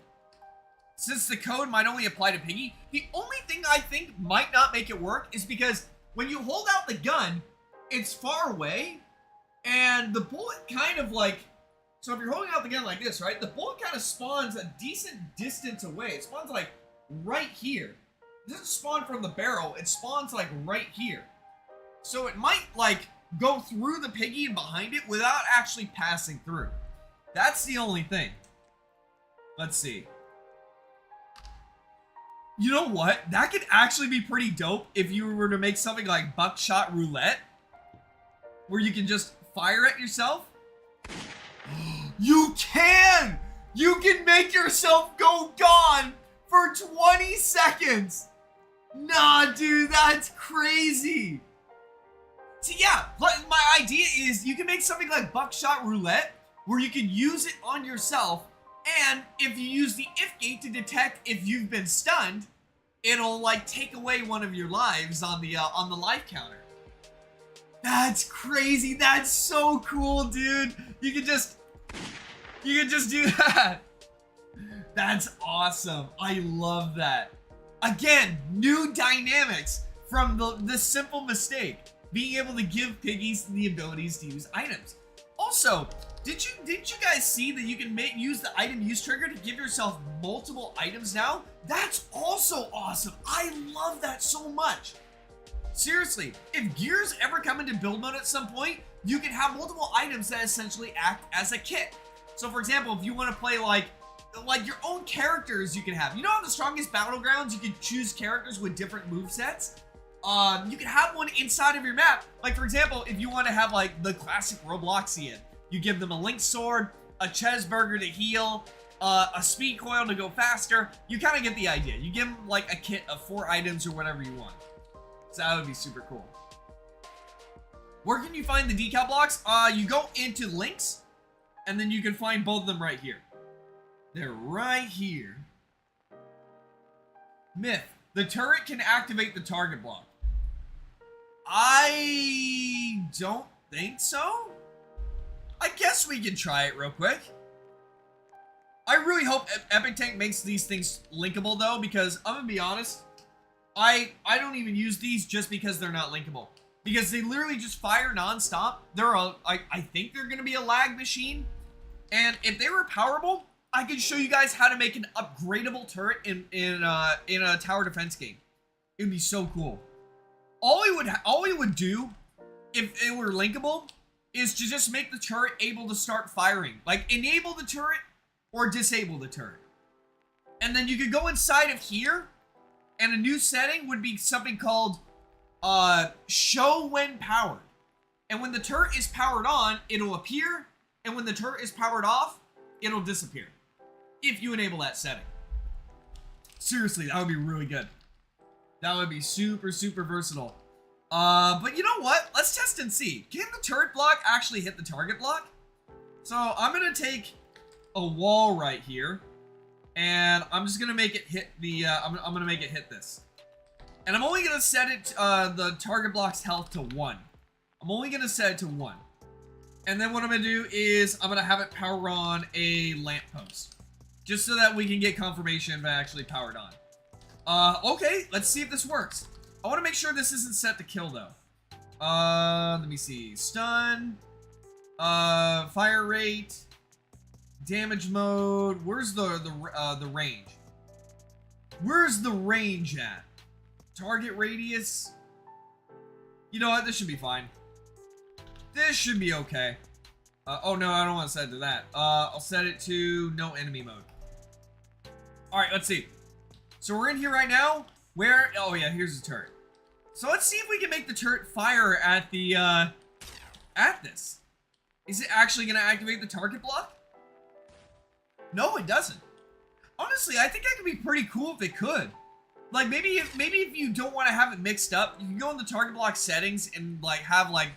B: Since the code might only apply to Piggy, the only thing I think might not make it work is because when you hold out the gun, it's far away, and the bullet kind of like... So if you're holding out the gun like this, right? The bullet kind of spawns a decent distance away. It spawns like right here. It doesn't spawn from the barrel, it spawns like right here. So it might like go through the Piggy and behind it without actually passing through. That's the only thing. Let's see. You know what? That could actually be pretty dope if you were to make something like buckshot roulette, where you can just fire at yourself. You can! You can make yourself go gone for 20 seconds! Nah, dude, that's crazy! See, yeah, my idea is you can make something like buckshot roulette, where you can use it on yourself, and if you use the if gate to detect if you've been stunned, it'll like take away one of your lives on the life counter. That's crazy. That's so cool, dude. You can just do that. That's awesome. I love that. Again, new dynamics from this simple mistake. Being able to give Piggies the abilities to use items. Also, did you guys see that you can use the item use trigger to give yourself multiple items now? That's also awesome. I love that so much. Seriously, if gears ever come into build mode at some point, you can have multiple items that essentially act as a kit. So for example, if you want to play like your own characters, you can have. You know on the strongest battlegrounds, you can choose characters with different movesets? You can have one inside of your map. Like for example, if you want to have like the classic Robloxian, you give them a link sword, a cheeseburger to heal, a speed coil to go faster. You kind of get the idea. You give them like a kit of 4 items or whatever you want. So that would be super cool. Where can you find the decal blocks? You go into links, and then you can find both of them right here. They're right here. Myth. The turret can activate the target block. I don't think so. I guess we can try it real quick. I really hope Epic Tank makes these things linkable though, because I'm gonna be honest, I don't even use these just because they're not linkable. Because they literally just fire non-stop. I think they're gonna be a lag machine. And if they were powerable, I could show you guys how to make an upgradable turret in a tower defense game. It would be so cool. All we would do if it were linkable is to just make the turret able to start firing. Like enable the turret or disable the turret. And then you could go inside of here, and a new setting would be something called show when powered. And when the turret is powered on, it'll appear, and when the turret is powered off, it'll disappear. If you enable that setting. Seriously, that would be really good. That would be super, super versatile. But you know what? Let's test and see. Can the turret block actually hit the target block? So I'm gonna take a wall right here, and I'm just gonna make it hit the, I'm gonna make it hit this. And I'm only going to set it, the target block's health to 1. I'm only going to set it to 1. And then what I'm going to do is I'm going to have it power on a lamppost. Just so that we can get confirmation if it actually powered on. Okay, let's see if this works. I want to make sure this isn't set to kill, though. Let me see. Stun. Fire rate. Damage mode. Where's the range? Where's the range at? Target radius. You know what? This should be fine. This should be okay. Oh no, I don't want to set it to that. I'll set it to no enemy mode. Alright, let's see. So we're in here right now. Where? Oh yeah, here's the turret. So let's see if we can make the turret fire at the, at this. Is it actually going to activate the target block? No, it doesn't. Honestly, I think that could be pretty cool if it could. Like, maybe if you don't want to have it mixed up, you can go in the target block settings and, like, have, like,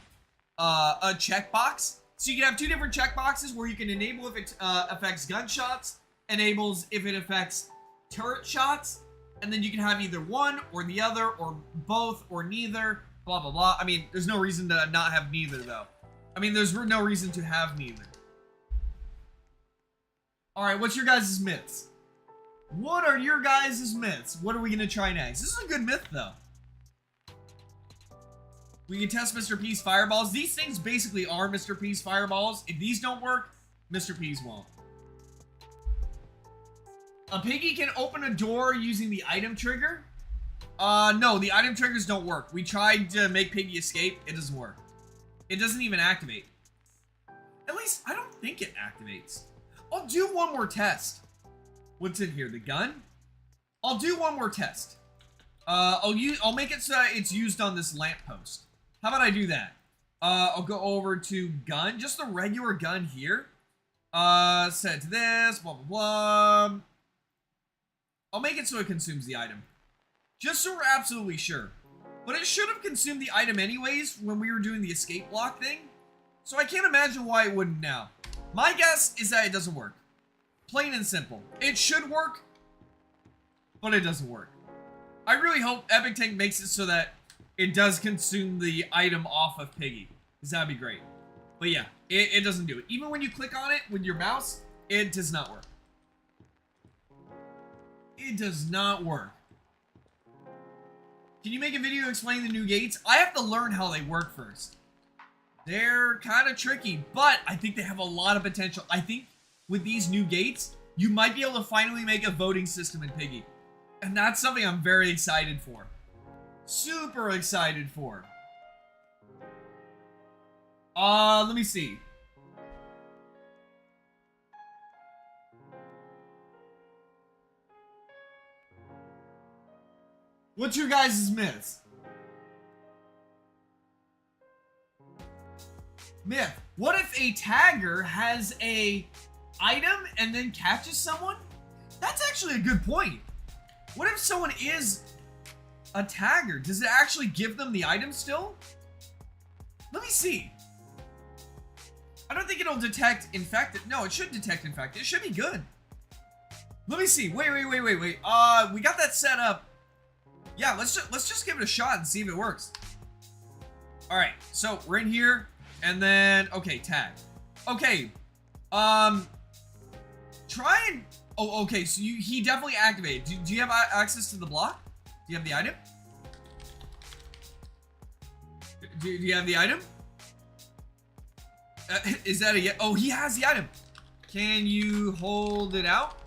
B: a checkbox. So you can have 2 different checkboxes where you can enable if it affects gunshots, enables if it affects turret shots, and then you can have either one or the other or both or neither, blah, blah, blah. I mean, there's no reason to not have neither, though. I mean, there's no reason to have neither. Alright, what's your guys' myths? What are your guys' myths? What are we going to try next? This is a good myth, though. We can test Mr. P's fireballs. These things basically are Mr. P's fireballs. If these don't work, Mr. P's won't. A Piggy can open a door using the item trigger. No, the item triggers don't work. We tried to make Piggy escape. It doesn't work. It doesn't even activate. At least, I don't think it activates. I'll do one more test. What's in here? The gun? I'll do one more test. I'll make it so it's used on this lamppost. How about I do that? I'll go over to gun, just the regular gun here. Set it to this, blah, blah, blah. I'll make it so it consumes the item. Just so we're absolutely sure. But it should have consumed the item anyways when we were doing the escape block thing. So I can't imagine why it wouldn't now. My guess is that it doesn't work. Plain and simple. It should work, but it doesn't work. I really hope Epic Tank makes it so that it does consume the item off of Piggy. Because that'd be great. But yeah, it doesn't do it. Even when you click on it with your mouse, it does not work. It does not work. Can you make a video explaining the new gates? I have to learn how they work first. They're kind of tricky, but I think they have a lot of potential. I think with these new gates, you might be able to finally make a voting system in Piggy. And that's something I'm very excited for. Super excited for. Let me see. What's your guys' myths? Myth. What if a tagger has a item and then catches someone? That's actually a good point. What if someone is a tagger? Does it actually give them the item still? Let me see. I don't think it'll detect infected. No, it should detect infected. It should be good. Let me see. Wait. We got that set up. Yeah, let's just give it a shot and see if it works. All right, so we're in here, and then okay, tag. Okay, try and okay. So he definitely activated. Do you have access to the block? Do you have the item? Do you have the item? Is that a oh? He has the item. Can you hold it out?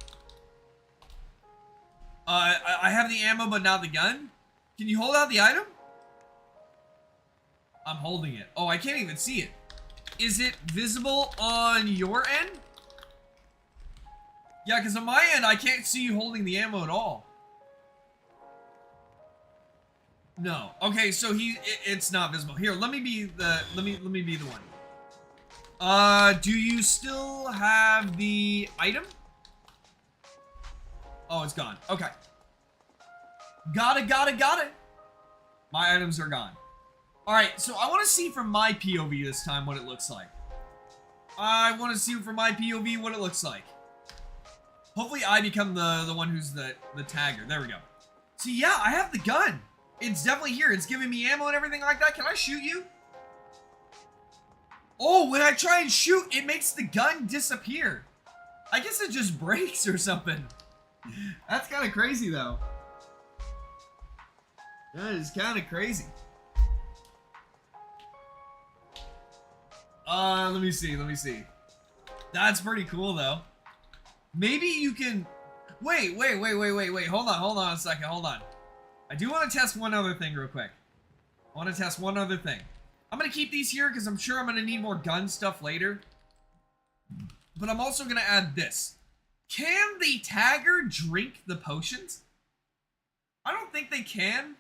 B: I have the ammo, but not the gun. Can you hold out the item? I'm holding it. Oh, I can't even see it. Is it visible on your end? Yeah, because on my end, I can't see you holding the ammo at all. No. Okay, so it's not visible. Here, let me be the let me be the one. Do you still have the item? Oh, it's gone. Okay. Got it. My items are gone. Alright, so I want to see from my POV this time what it looks like. I want to see from my POV what it looks like. Hopefully I become the one who's the tagger. There we go. See, yeah, I have the gun. It's definitely here. It's giving me ammo and everything like that. Can I shoot you? Oh, when I try and shoot, it makes the gun disappear. I guess it just breaks or something. That's kind of crazy, though. That is kind of crazy. Let me see. That's pretty cool, though. Maybe you can... Wait. Hold on a second. Hold on. I do want to test one other thing real quick. I want to test one other thing. I'm going to keep these here because I'm sure I'm going to need more gun stuff later. But I'm also going to add this. Can the tagger drink the potions? I don't think they can.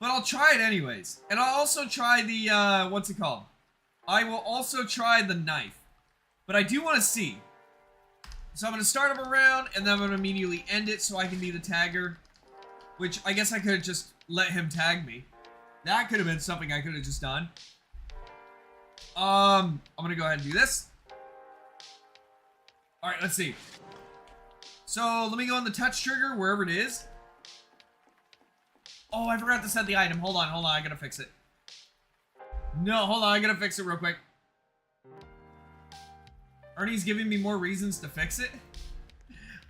B: But I'll try it anyways. And I'll also try the, what's it called? I will also try the knife. But I do want to see. So I'm going to start him around, and then I'm going to immediately end it so I can be the tagger. Which, I guess I could have just let him tag me. That could have been something I could have just done. I'm going to go ahead and do this. Alright, let's see. So, let me go on the touch trigger, wherever it is. Oh, I forgot to set the item. Hold on, I gotta fix it. No, hold on, I gotta fix it real quick. Ernie's giving me more reasons to fix it.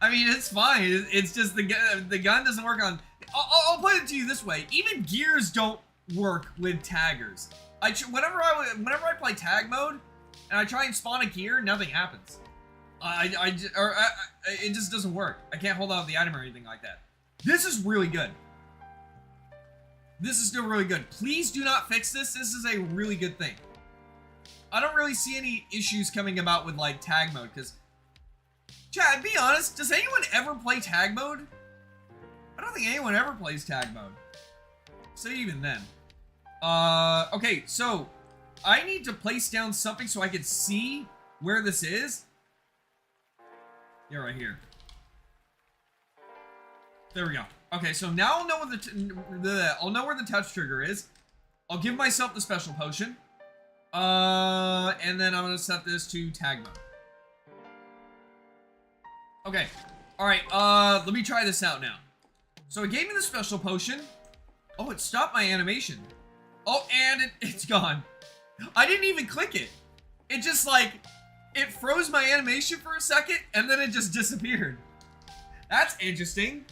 B: I mean, it's fine. It's just the gun doesn't work on... I'll put it to you this way. Even gears don't work with taggers. Whenever I play tag mode, and I try and spawn a gear, nothing happens. It just doesn't work. I can't hold out the item or anything like that. This is really good. This is still really good. Please do not fix this. This is a really good thing. I don't really see any issues coming about with, like, tag mode, because... Chad, be honest, does anyone ever play tag mode? I don't think anyone ever plays tag mode. So even then. Okay, so... I need to place down something so I can see where this is. Yeah, right here. There we go. Okay, so now I'll know what I'll know where the touch trigger is. I'll give myself the special potion. And then I'm gonna set this to tag mode. Okay. Alright, let me try this out now. So it gave me the special potion. Oh, it stopped my animation. Oh, and it's gone. I didn't even click it. It just, like, it froze my animation for a second, and then it just disappeared. That's interesting.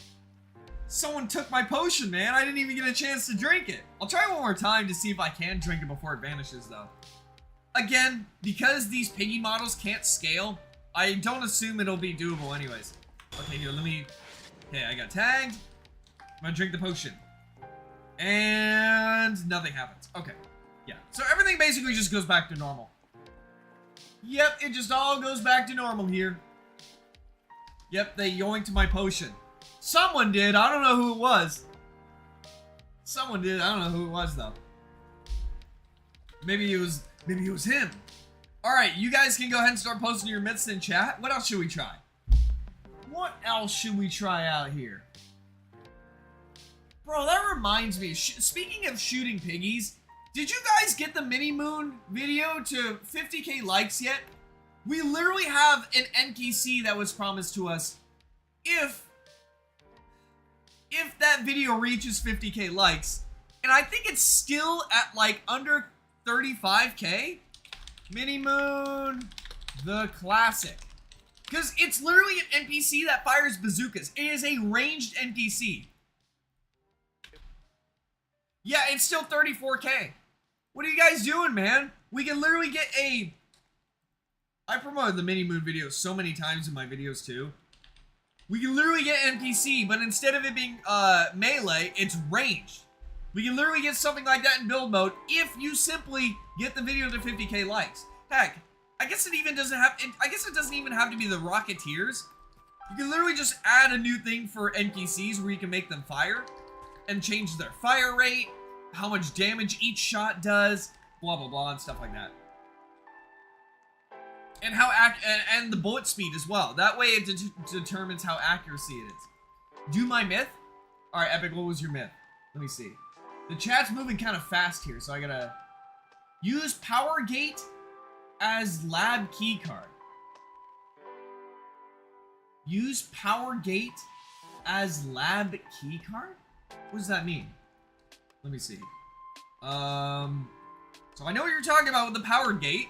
B: Someone took my potion, man. I didn't even get a chance to drink it. I'll try one more time to see if I can drink it before it vanishes, though. Again, because these Piggy models can't scale, I don't assume it'll be doable anyways. Okay, here, let me... Okay, I got tagged. I'm gonna drink the potion. And nothing happens. Okay, yeah. So everything basically just goes back to normal. Yep, it just all goes back to normal here. Yep, they yoinked my potion. Someone did. I don't know who it was. Someone did. I don't know who it was, though. Maybe it was him. Alright, you guys can go ahead and start posting your myths in chat. What else should we try? What else should we try out here? Bro, that reminds me. Speaking of shooting piggies, did you guys get the Mini Moon video to 50k likes yet? We literally have an NPC that was promised to us if that video reaches 50k likes. And I think it's still at like under 35k. Mini Moon, the classic. Because it's literally an NPC that fires bazookas. It is a ranged NPC. Yeah, it's still 34k. What are you guys doing, man? We can literally get a... I promoted the Mini Moon video so many times in my videos too. We can literally get NPC, but instead of it being melee, it's ranged. We can literally get something like that in build mode if you simply get the video to 50k likes. Heck, I guess it even doesn't have... I guess it doesn't even have to be the Rocketeers. You can literally just add a new thing for NPCs where you can make them fire and change their fire rate, how much damage each shot does, blah blah blah, and stuff like that. And how and the bullet speed as well. That way it determines how accuracy it is. Do my myth? Alright, Epic, what was your myth? Let me see. The chat's moving kind of fast here, so I gotta... Use Power Gate as lab keycard. Use Power Gate as lab keycard? What does that mean? Let me see. So I know what you're talking about with the power gate.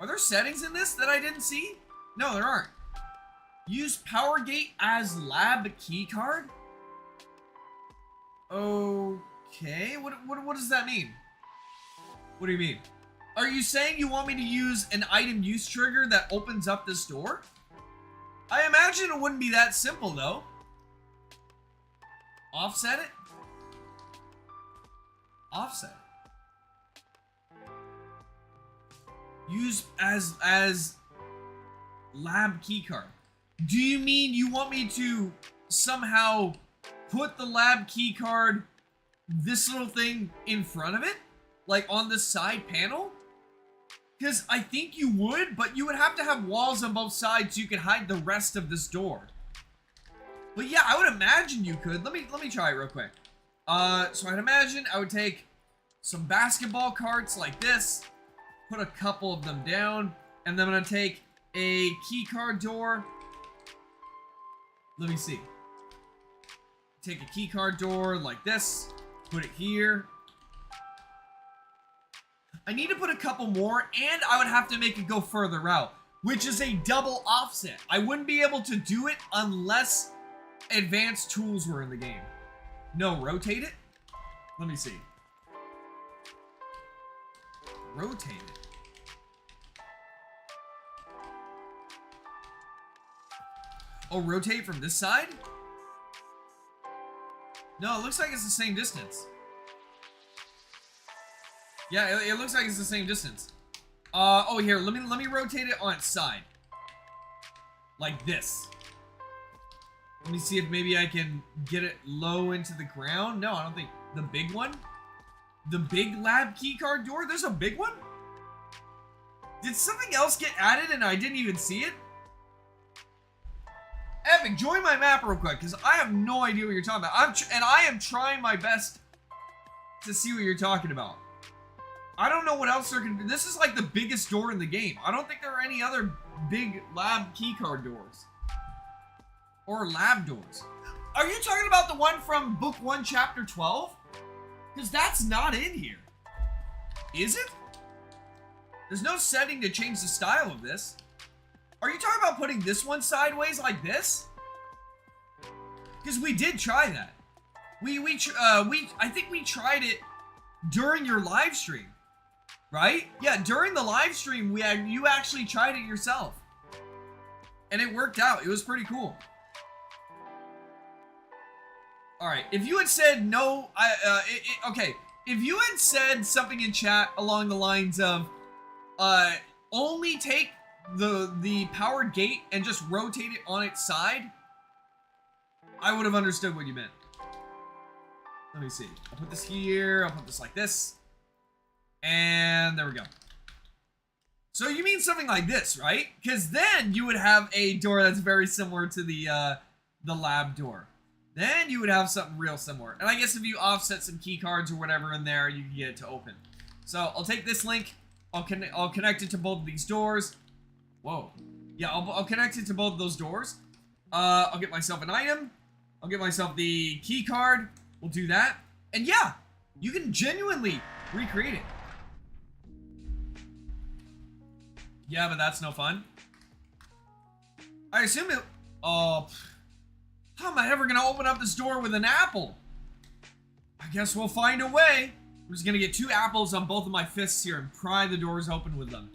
B: Are there settings in this that I didn't see? No, there aren't. Use power gate as lab keycard? Okay, what does that mean? What do you mean? Are you saying you want me to use an item use trigger that opens up this door? I imagine it wouldn't be that simple though. Offset it? Offset. Use as lab keycard. Do you mean you want me to somehow put the lab keycard, this little thing, in front of it? Like on the side panel? Because I think you would, but you would have to have walls on both sides so you could hide the rest of this door. But yeah, I would imagine you could. Let me try it real quick. So I'd imagine I would take some basketball carts like this, put a couple of them down, and then I'm gonna take a key card door. Let me see. Take a key card door like this, put it here. I need to put a couple more, and I would have to make it go further out, which is a double offset. I wouldn't be able to do it unless advanced tools were in the game. No, rotate it? Let me see. Rotate it. Oh, rotate from this side? No, it looks like it's the same distance. Yeah, it looks like it's the same distance. Oh, here, let me rotate it on its side. Like this. Let me see if maybe I can get it low into the ground. No, I don't think. The big one? The big lab keycard door? There's a big one? Did something else get added and I didn't even see it? Epic, join my map real quick, because I have no idea what you're talking about. And I am trying my best to see what you're talking about. I don't know what else there can be. This is like the biggest door in the game. I don't think there are any other big lab keycard doors. Or lab doors. Are you talking about the one from Book 1, Chapter 12? Because that's not in here. Is it? There's no setting to change the style of this. Are you talking about putting this one sideways like this? Because we did try that. I think we tried it during your live stream. Right? Yeah, during the live stream, you actually tried it yourself. And it worked out. It was pretty cool. Alright, if you had said no, okay. If you had said something in chat along the lines of, only take the powered gate and just rotate it on its side, I would have understood what you meant. Let me see. I'll put this here, I'll put this like this. And there we go. So you mean something like this, right? Because then you would have a door that's very similar to the lab door. Then you would have something real similar. And I guess if you offset some key cards or whatever in there, you can get it to open. So I'll take this link. I'll connect it to both of these doors. Whoa. Yeah, I'll connect it to both of those doors. I'll get myself an item. I'll get myself the key card. We'll do that. And yeah, you can genuinely recreate it. Yeah, but that's no fun. I assume it... Oh... How am I ever gonna open up this door with an apple? I guess we'll find a way. I'm just gonna get 2 apples on both of my fists here and pry the doors open with them.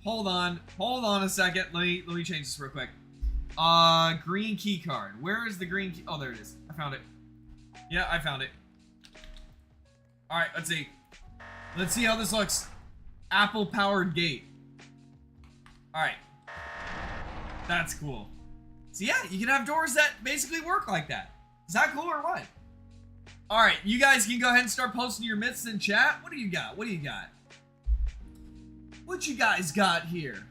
B: Hold on a second. Let me change this real quick. Green key card. Where is the green key? Oh, there it is. I found it. Yeah, I found it. All right, let's see. Let's see how this looks. Apple powered gate. All right. That's cool. So yeah, you can have doors that basically work like that. Is that cool or what? All right, you guys can go ahead and start posting your myths in chat. What do you got? What do you got? What you guys got here?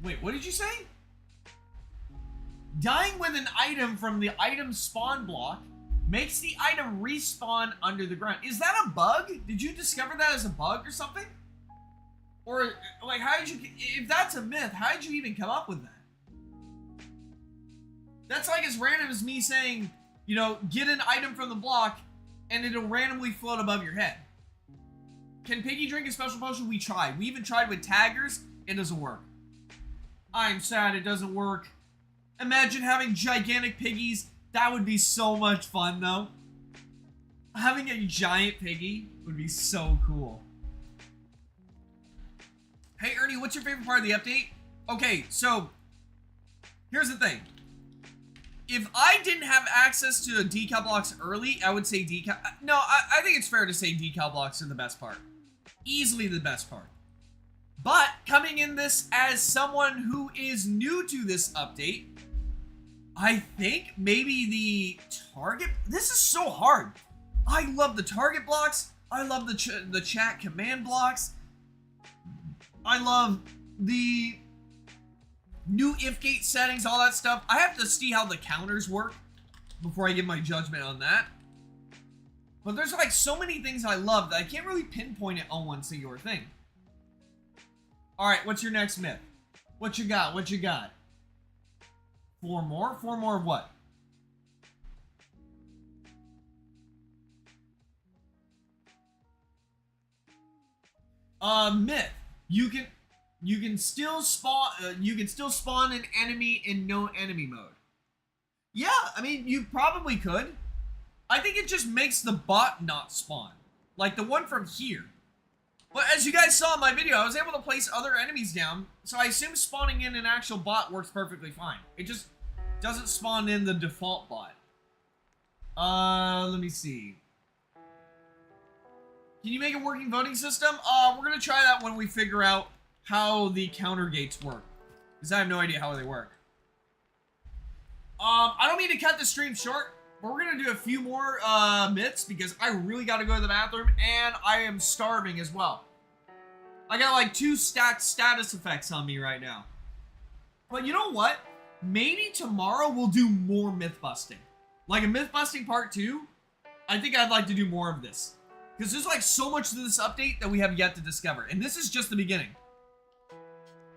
B: Wait, what did you say? Dying with an item from the item spawn block makes the item respawn under the ground. Is that a bug? Did you discover that as a bug or something? Or, like, how did you... If that's a myth, how did you even come up with that? That's like as random as me saying, you know, get an item from the block and it'll randomly float above your head. Can Piggy drink a special potion? We tried. We even tried with taggers. It doesn't work. I'm sad it doesn't work. Imagine having gigantic piggies. That would be so much fun, though. Having a giant piggy would be so cool. Hey, Ernie, what's your favorite part of the update? Okay, so here's the thing. If I didn't have access to decal blocks early, I would say decal... No, I think it's fair to say decal blocks are the best part. Easily the best part. But coming in this as someone who is new to this update, I think maybe the target... This is so hard. I love the target blocks. I love the chat command blocks. I love the new if gate settings, all that stuff. I have to see how the counters work before I give my judgment on that. But there's like so many things I love that I can't really pinpoint it on one singular thing. All right, what's your next myth? What you got? What you got? 4 more? 4 more of what? Myth. You can still spawn an enemy in no enemy mode. Yeah, I mean, you probably could. I think it just makes the bot not spawn. Like the one from here. But as you guys saw in my video, I was able to place other enemies down, so I assume spawning in an actual bot works perfectly fine. It just doesn't spawn in the default bot. Let me see. Can you make a working voting system? We're gonna try that when we figure out how the counter gates work, because I have no idea how they work. I don't mean to cut the stream short, but we're gonna do a few more myths because I really gotta go to the bathroom and I am starving as well. I got like 2 stacked status effects on me right now. But you know what? Maybe tomorrow we'll do more myth busting. Like a myth busting part 2. I think I'd like to do more of this. Because there's like so much to this update that we have yet to discover. And this is just the beginning.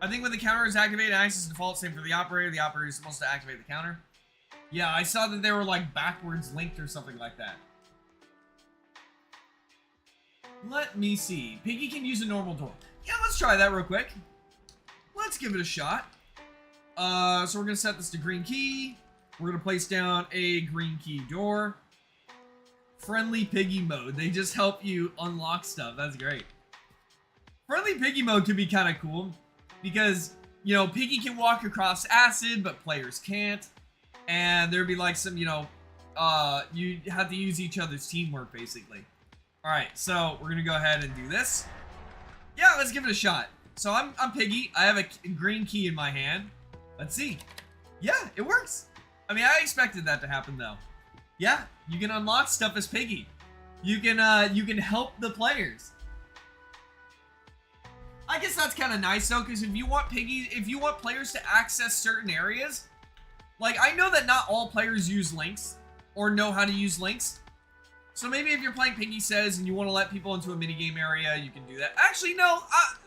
B: I think when the counter is activated, access default, same for the operator. The operator is supposed to activate the counter. Yeah, I saw that they were like backwards linked or something like that. Let me see. Piggy can use a normal door. Yeah, let's try that real quick. Let's give it a shot. So we're gonna set this to green key. We're gonna place down a green key door. Friendly Piggy mode. They just help you unlock stuff. That's great. Friendly Piggy mode could be kind of cool because, you know, Piggy can walk across acid, but players can't. And there'd be like some, you know, you have to use each other's teamwork basically. All right, so we're gonna go ahead and do this. Yeah, let's give it a shot. So I'm Piggy. I have a green key in my hand. Let's see. Yeah, it works. I mean, I expected that to happen though. Yeah, you can unlock stuff as Piggy. You can help the players. I guess that's kind of nice though, because if you want players to access certain areas, like I know that not all players use links or know how to use links. So maybe if you're playing Piggy Says and you want to let people into a minigame area, you can do that. Actually, no,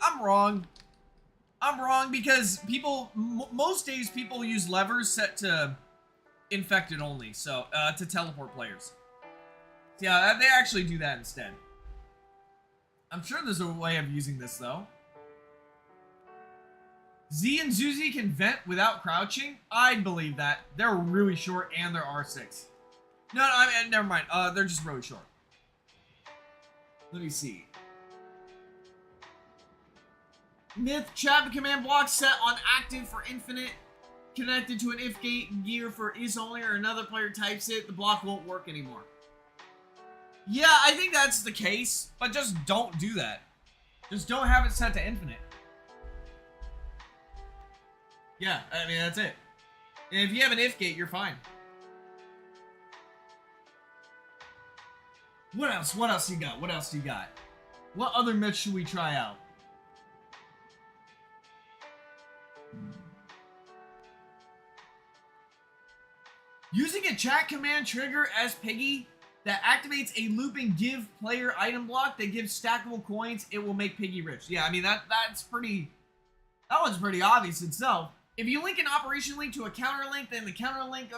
B: I'm wrong. I'm wrong because most days people use levers set to infected only, so to teleport players. So, yeah, they actually do that instead. I'm sure there's a way of using this though. Z and Zuzi can vent without crouching? I'd believe that. They're really short and they're R6. No, I mean, never mind. They're just really short. Let me see. Myth chat command block set on active for infinite. Connected to an if gate gear for is only or another player types it, the block won't work anymore. Yeah, I think that's the case, but just don't do that. Just don't have it set to infinite. Yeah, I mean, that's it. And if you have an if gate, you're fine. What else? What else you got? What else do you got? What other myths should we try out? Using a chat command trigger as Piggy that activates a looping give player item block that gives stackable coins, it will make Piggy rich. Yeah, I mean, that one's pretty obvious itself. If you link an operation link to a counter link, then the counter link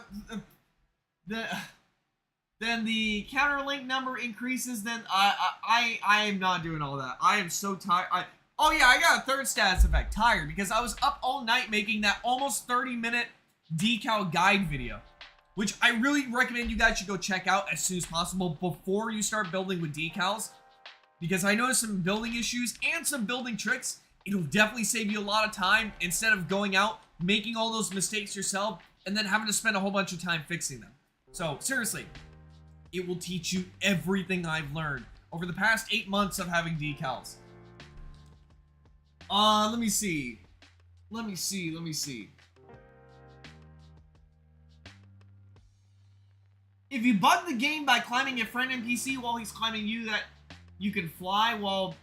B: then the counter link number increases. Then I am not doing all that. I am so tired. Oh yeah, I got a third status effect, tired, because I was up all night making that almost 30-minute decal guide video, which I really recommend you guys should go check out as soon as possible before you start building with decals, because I noticed some building issues and some building tricks. It'll definitely save you a lot of time instead of going out, making all those mistakes yourself, and then having to spend a whole bunch of time fixing them. So seriously, it will teach you everything I've learned over the past 8 months of having decals. Let me see. If you bug the game by climbing a friend NPC while he's climbing you, that you can fly while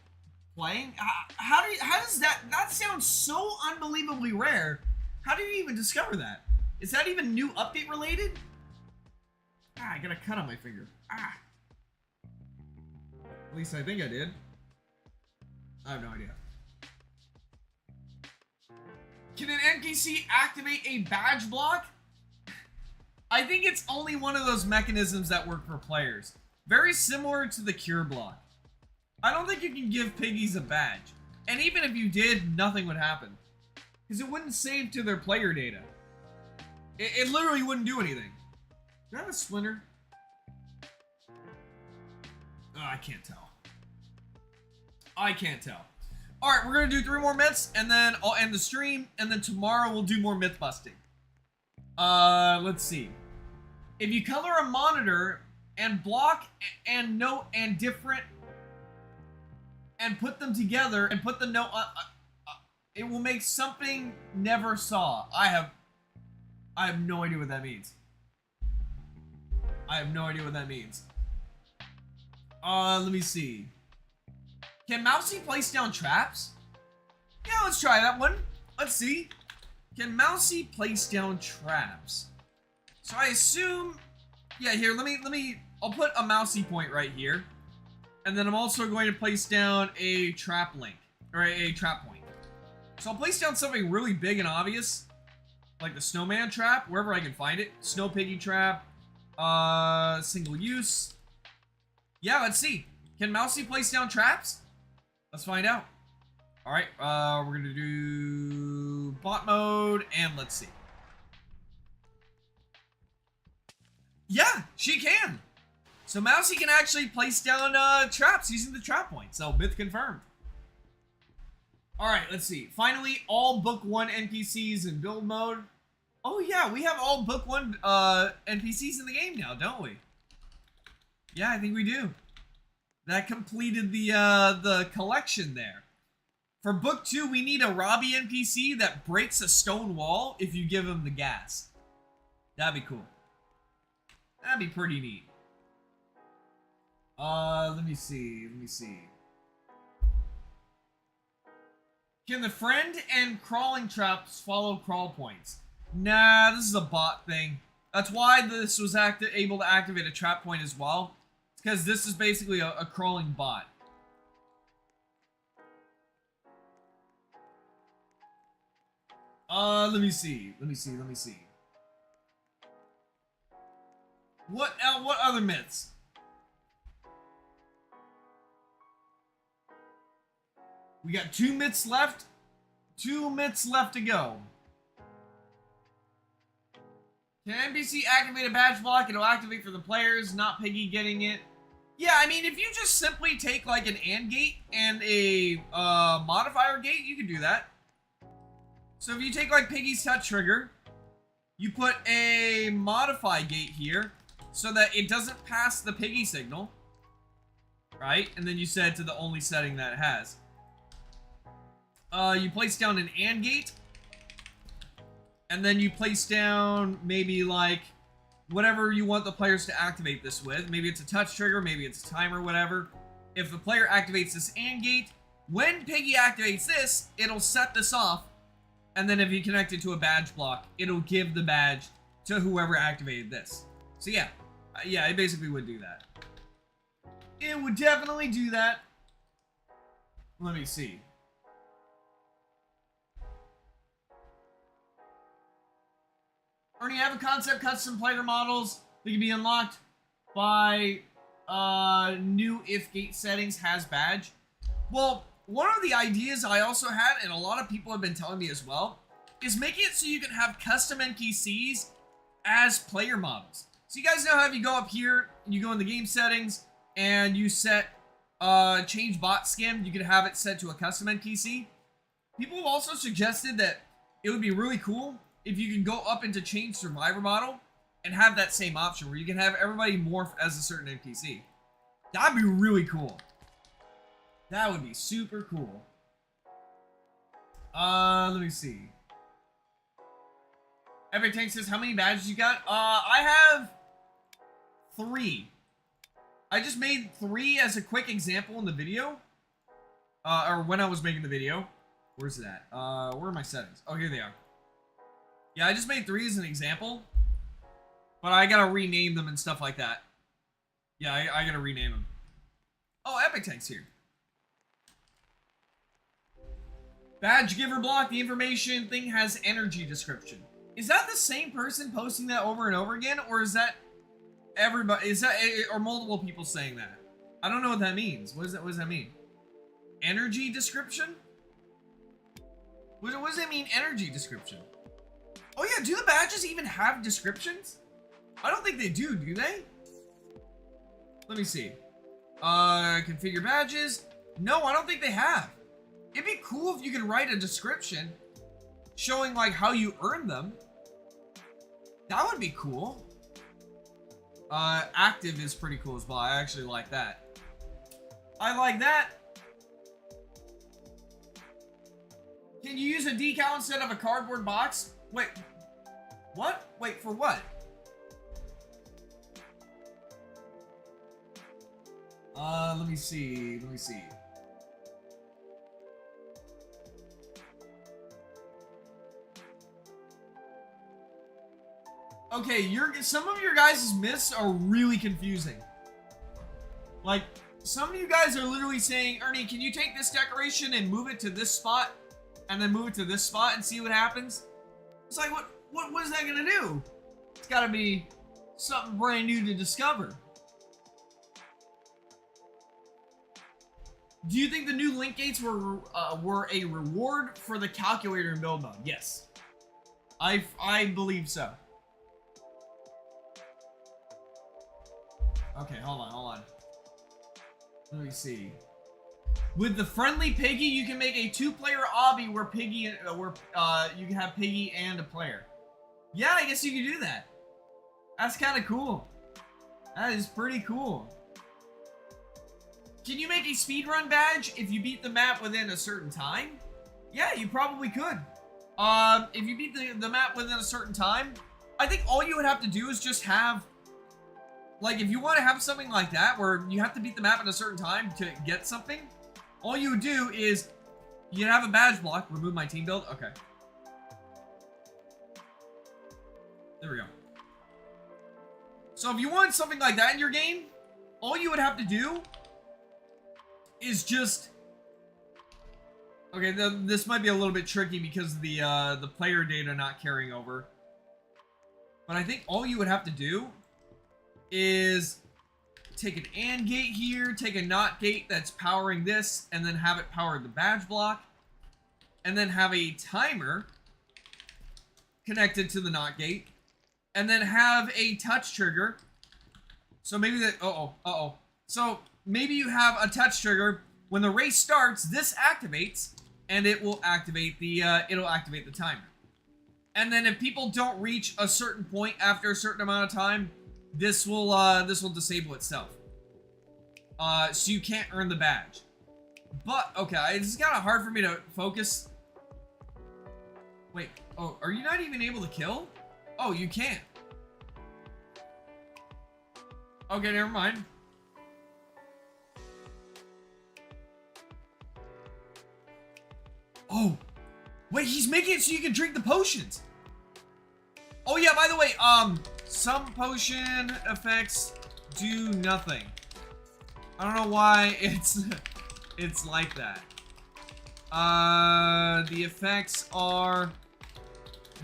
B: playing? How does that sounds so unbelievably rare. How did you even discover that? Is that even new update related? I got a cut on my finger. At least I think I did. I have no idea. Can an NPC activate a badge block? I think it's only one of those mechanisms that work for players. Very similar to the cure block. I don't think you can give piggies a badge. And even if you did, nothing would happen. Because it wouldn't save to their player data. It literally wouldn't do anything. Do I have a splinter? Oh, I can't tell. I can't tell. Alright, we're going to do 3 more myths, and then I'll end the stream, and then tomorrow we'll do more myth busting. Let's see. If you color a monitor and block and note and different and put them together and put the note it will make something never saw. I have no idea what that means. I have no idea what that means. Let me see. Can Mousy place down traps? Yeah, let's try that one. Let's see. Can Mousy place down traps? So I assume, yeah, here, I'll put a Mousy point right here. And then I'm also going to place down a trap link, or a trap point. So I'll place down something really big and obvious, like the snowman trap, wherever I can find it. Snow piggy trap, single use. Yeah, let's see. Can Mousy place down traps? Let's find out. All right, we're gonna do bot mode, and let's see. Yeah, she can. So Mousy can actually place down traps using the trap point. So myth confirmed. All right, let's see. Finally, all book 1 NPCs in build mode. Oh yeah, we have all book 1 NPCs in the game now, don't we? Yeah, I think we do. That completed the collection there. For book 2, we need a Robbie NPC that breaks a stone wall if you give him the gas. That'd be cool. That'd be pretty neat. Let me see. Can the friend and crawling traps follow crawl points? Nah, this is a bot thing. That's why this was able to activate a trap point as well. It's because this is basically a crawling bot. Let me see. What other myths? We got 2 myths left. 2 myths left to go. Can NPC activate a badge block? It'll activate for the players, not Piggy getting it. Yeah, I mean, if you just simply take like an AND gate and a modifier gate, you can do that. So if you take like Piggy's touch trigger, you put a modify gate here so that it doesn't pass the Piggy signal, right? And then you set it to the only setting that it has. You place down an AND gate, and then you place down maybe like whatever you want the players to activate this with. Maybe it's a touch trigger, maybe it's a timer, whatever. If the player activates this AND gate, when Piggy activates this, it'll set this off, and then if you connect it to a badge block, it'll give the badge to whoever activated this. So yeah, it basically would do that. It would definitely do that. Let me see. Ernie, I have a concept, custom player models that can be unlocked by new if gate settings has badge. Well, one of the ideas I also had, and a lot of people have been telling me as well, is making it so you can have custom NPCs as player models. So you guys know how if you go up here, you go in the game settings, and you set change bot skin, you can have it set to a custom NPC. People have also suggested that it would be really cool if you can go up into change survivor model and have that same option where you can have everybody morph as a certain NPC. That'd be really cool. That would be super cool. Let me see. Epic Tank says, how many badges you got? I have 3. I just made 3 as a quick example in the video. Or when I was making the video. Where's that? Where are my settings? Oh, here they are. Yeah, I just made 3 as an example. But I gotta rename them and stuff like that. Yeah, I gotta rename them. Oh, Epic Tank's here. Badge giver block, the information thing has energy description. Is that the same person posting that over and over again? Or is that everybody, or multiple people saying that? I don't know what that means. What does that mean? Energy description? What does that mean, energy description? Oh yeah, do the badges even have descriptions? I don't think they do they? Let me see. Configure badges. No, I don't think they have. It'd be cool if you could write a description showing like how you earn them. That would be cool. Active is pretty cool as well. I actually like that. I like that. Can you use a decal instead of a cardboard box? Wait. What? Wait, for what? Let me see. Okay, some of your guys' myths are really confusing. Like, some of you guys are literally saying, Ernie, can you take this decoration and move it to this spot? And then move it to this spot and see what happens? It's like, what is that gonna do? It's gotta be something brand new to discover. Do you think the new link gates were a reward for the calculator in build mode? Yes. I believe so. Okay, hold on. Let me see. With the friendly Piggy, you can make a 2-player obby where Piggy, you can have Piggy and a player. Yeah, I guess you can do that. That's kind of cool. That is pretty cool. Can you make a speedrun badge if you beat the map within a certain time? Yeah, you probably could. If you beat the map within a certain time, I think all you would have to do is just have, like, if you want to have something like that where you have to beat the map at a certain time to get something, all you would do is you'd have a badge block. Remove my team build. Okay. There we go. So if you want something like that in your game, all you would have to do is just... Okay, this might be a little bit tricky because of the player data not carrying over. But I think all you would have to do is take an AND gate here, take a NOT gate that's powering this, and then have it power the badge block. And then have a timer connected to the NOT gate. And then have a touch trigger. So maybe that... So maybe you have a touch trigger. When the race starts, this activates, and it will activate the timer. And then if people don't reach a certain point after a certain amount of time, this will disable itself. So you can't earn the badge. But okay, it's kind of hard for me to focus. Wait, oh, are you not even able to kill? Oh, you can't. Okay, never mind. Oh, wait, he's making it so you can drink the potions. Oh yeah, by the way, some potion effects do nothing. I don't know why it's like that. The effects are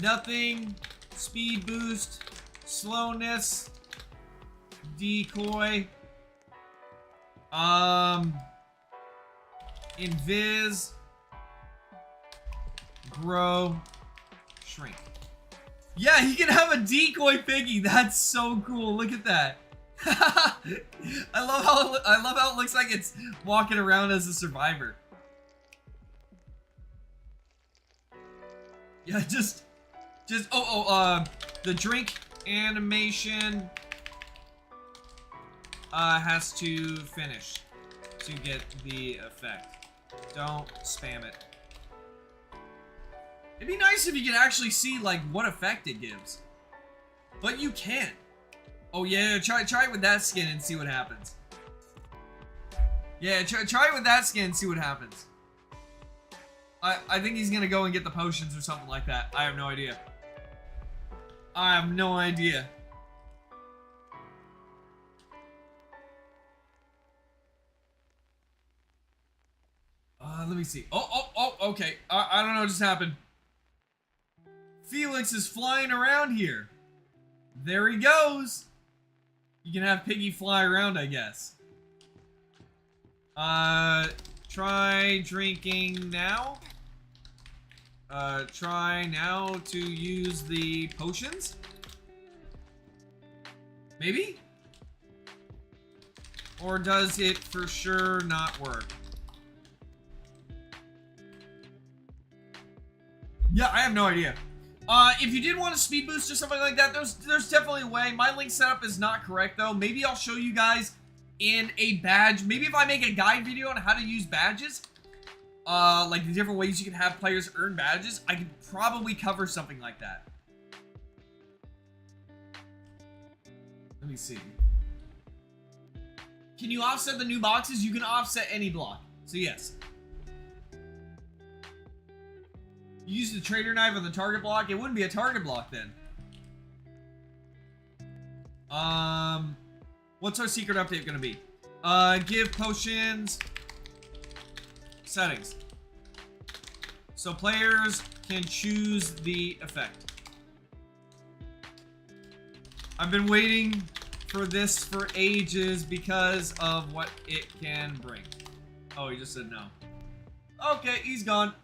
B: nothing speed boost, slowness, decoy, invis, grow, shrink. Yeah, he can have a decoy Piggy. That's so cool. Look at that. I love how it looks like it's walking around as a survivor. Yeah, the drink animation has to finish to get the effect. Don't spam it. It'd be nice if you could actually see like what effect it gives, but you can't. Oh yeah, try it with that skin and see what happens. Yeah, try it with that skin and see what happens. I think he's gonna go and get the potions or something like that. I have no idea. I have no idea. Let me see. Oh, okay. I don't know what just happened. Felix is flying around here. There he goes. You can have Piggy fly around, I guess. Try drinking now. Try now to use the potions. Maybe? Or does it for sure not work? Yeah, I have no idea. If you did want a speed boost or something like that, there's definitely a way. My link setup is not correct though. Maybe I'll show you guys in a badge. Maybe if I make a guide video on how to use badges, like the different ways you can have players earn badges, I could probably cover something like that. Let me see. Can you offset the new boxes? You can offset any block. So yes. You use the trader knife on the target block. It wouldn't be a target block then. What's our secret update gonna be? Give potions settings. So players can choose the effect. I've been waiting for this for ages because of what it can bring. Oh, he just said no. Okay, he's gone.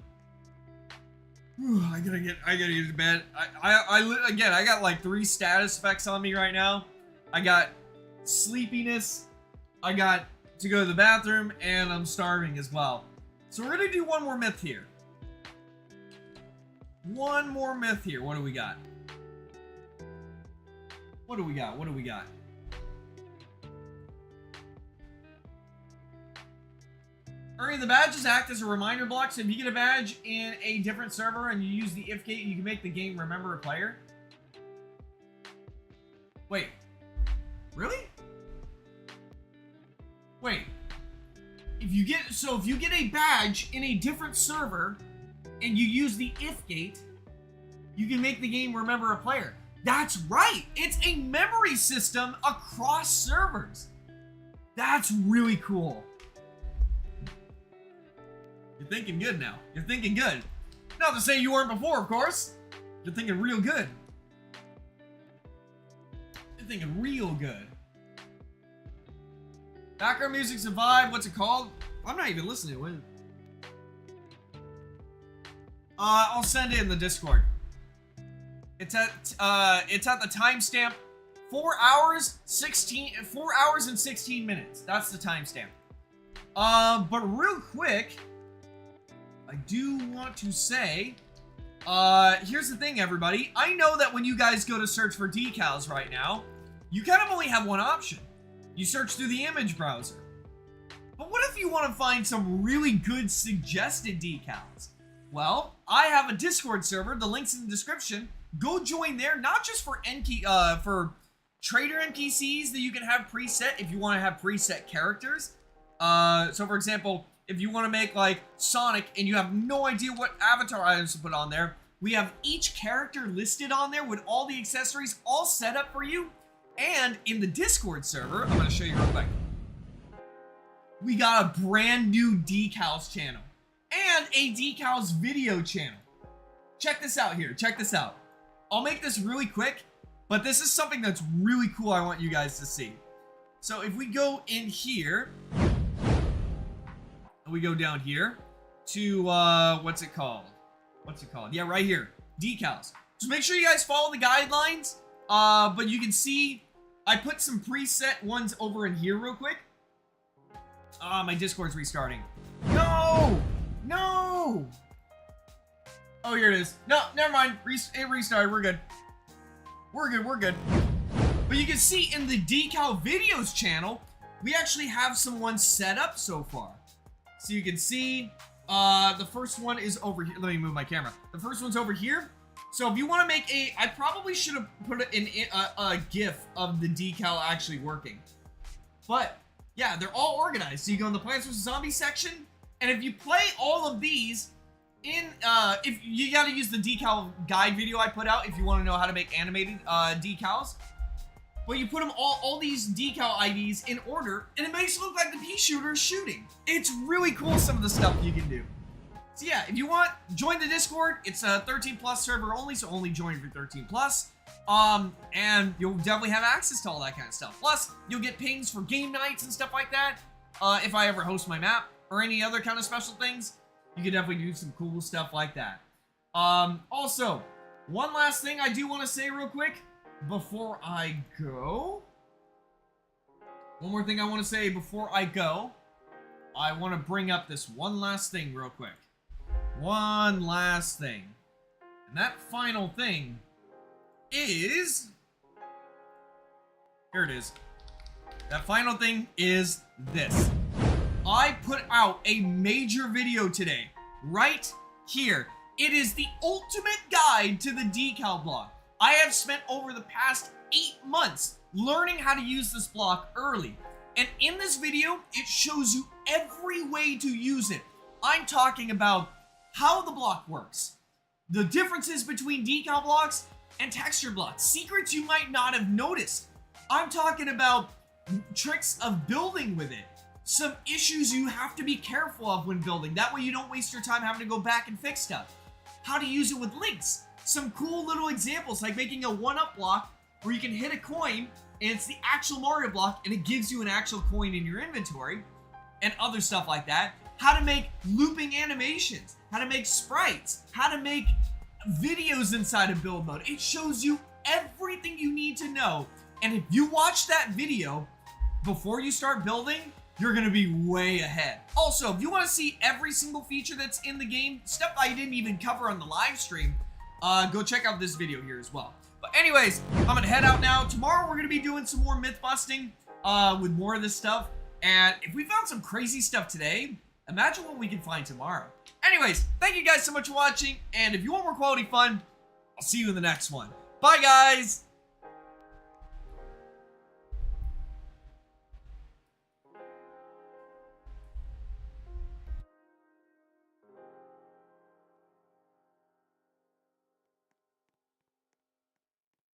B: Whew, I gotta get to bed. Again, I got like 3 status effects on me right now. I got sleepiness, I got to go to the bathroom, and I'm starving as well. So we're gonna do one more myth here. One more myth here. What do we got? What do we got? What do we got? Earning the badges act as a reminder block, so if you get a badge in a different server and you use the if gate, you can make the game remember a player. Wait. Really? Wait. If you get a badge in a different server and you use the if gate, you can make the game remember a player. That's right. It's a memory system across servers. That's really cool. You're thinking good now. You're thinking good. Not to say you weren't before, of course. You're thinking real good. You're thinking real good. Background music's a vibe. What's it called? I'm not even listening to it. I'll send it in the Discord. It's at the timestamp 4 hours and 16 minutes. That's the timestamp. But real quick, I do want to say, here's the thing, everybody. I know that when you guys go to search for decals right now, you kind of only have one option. You search through the image browser. But what if you want to find some really good suggested decals? Well, I have a Discord server. The link's in the description. Go join there, not just for for trader NPCs that you can have preset if you want to have preset characters. So for example, if you want to make like Sonic and you have no idea what avatar items to put on there, we have each character listed on there with all the accessories all set up for you. And in the Discord server, I'm going to show you real quick. We got a brand new decals channel and a decals video channel. Check this out here. Check this out. I'll make this really quick, but this is something that's really cool I want you guys to see. So if we go in here, we go down here to, what's it called? Yeah, right here, decals. So make sure you guys follow the guidelines, but you can see I put some preset ones over in here real quick. My Discord's restarting. No! No! Oh, here it is. No, never mind. It restarted. We're good. We're good. But you can see in the decal videos channel, we actually have some ones set up so far. So you can see, the first one is over here. Let me move my camera. The first one's over here. So if you want to make I probably should have put it in a GIF of the decal actually working. But yeah, they're all organized. So you go in the Plants vs. Zombies section, and if you play all of these in, if you got to use the decal guide video I put out if you want to know how to make animated decals. But you put them all these decal IDs in order, and it makes it look like the pea shooter is shooting. It's really cool, some of the stuff you can do. So yeah, if you want, join the Discord. It's a 13 plus server only, so only join for 13 plus. And you'll definitely have access to all that kind of stuff. Plus, you'll get pings for game nights and stuff like that. If I ever host my map or any other kind of special things, you can definitely do some cool stuff like that. Also, one last thing I do want to say real quick before I go. One more thing I want to say before I go. I want to bring up this one last thing real quick. One last thing. And that final thing is... Here it is. That final thing is this. I put out a major video today. Right here. It is the ultimate guide to the decal block. I have spent over the past 8 months learning how to use this block early. And in this video, it shows you every way to use it. I'm talking about how the block works, the differences between decal blocks and texture blocks, secrets you might not have noticed. I'm talking about tricks of building with it, some issues you have to be careful of when building. That way you don't waste your time having to go back and fix stuff. How to use it with links. Some cool little examples like making a one-up block where you can hit a coin and it's the actual Mario block and it gives you an actual coin in your inventory and other stuff like that. How to make looping animations, how to make sprites, how to make videos inside of build mode. It shows you everything you need to know. And if you watch that video before you start building, you're gonna be way ahead. Also, if you wanna see every single feature that's in the game, stuff I didn't even cover on the live stream, go check out this video here as well. But anyways, I'm gonna head out now. Tomorrow we're gonna be doing some more myth busting with more of this stuff. And if we found some crazy stuff today, imagine what we can find tomorrow. Anyways, thank you guys so much for watching. And if you want more quality fun, I'll see you in the next one. Bye, guys.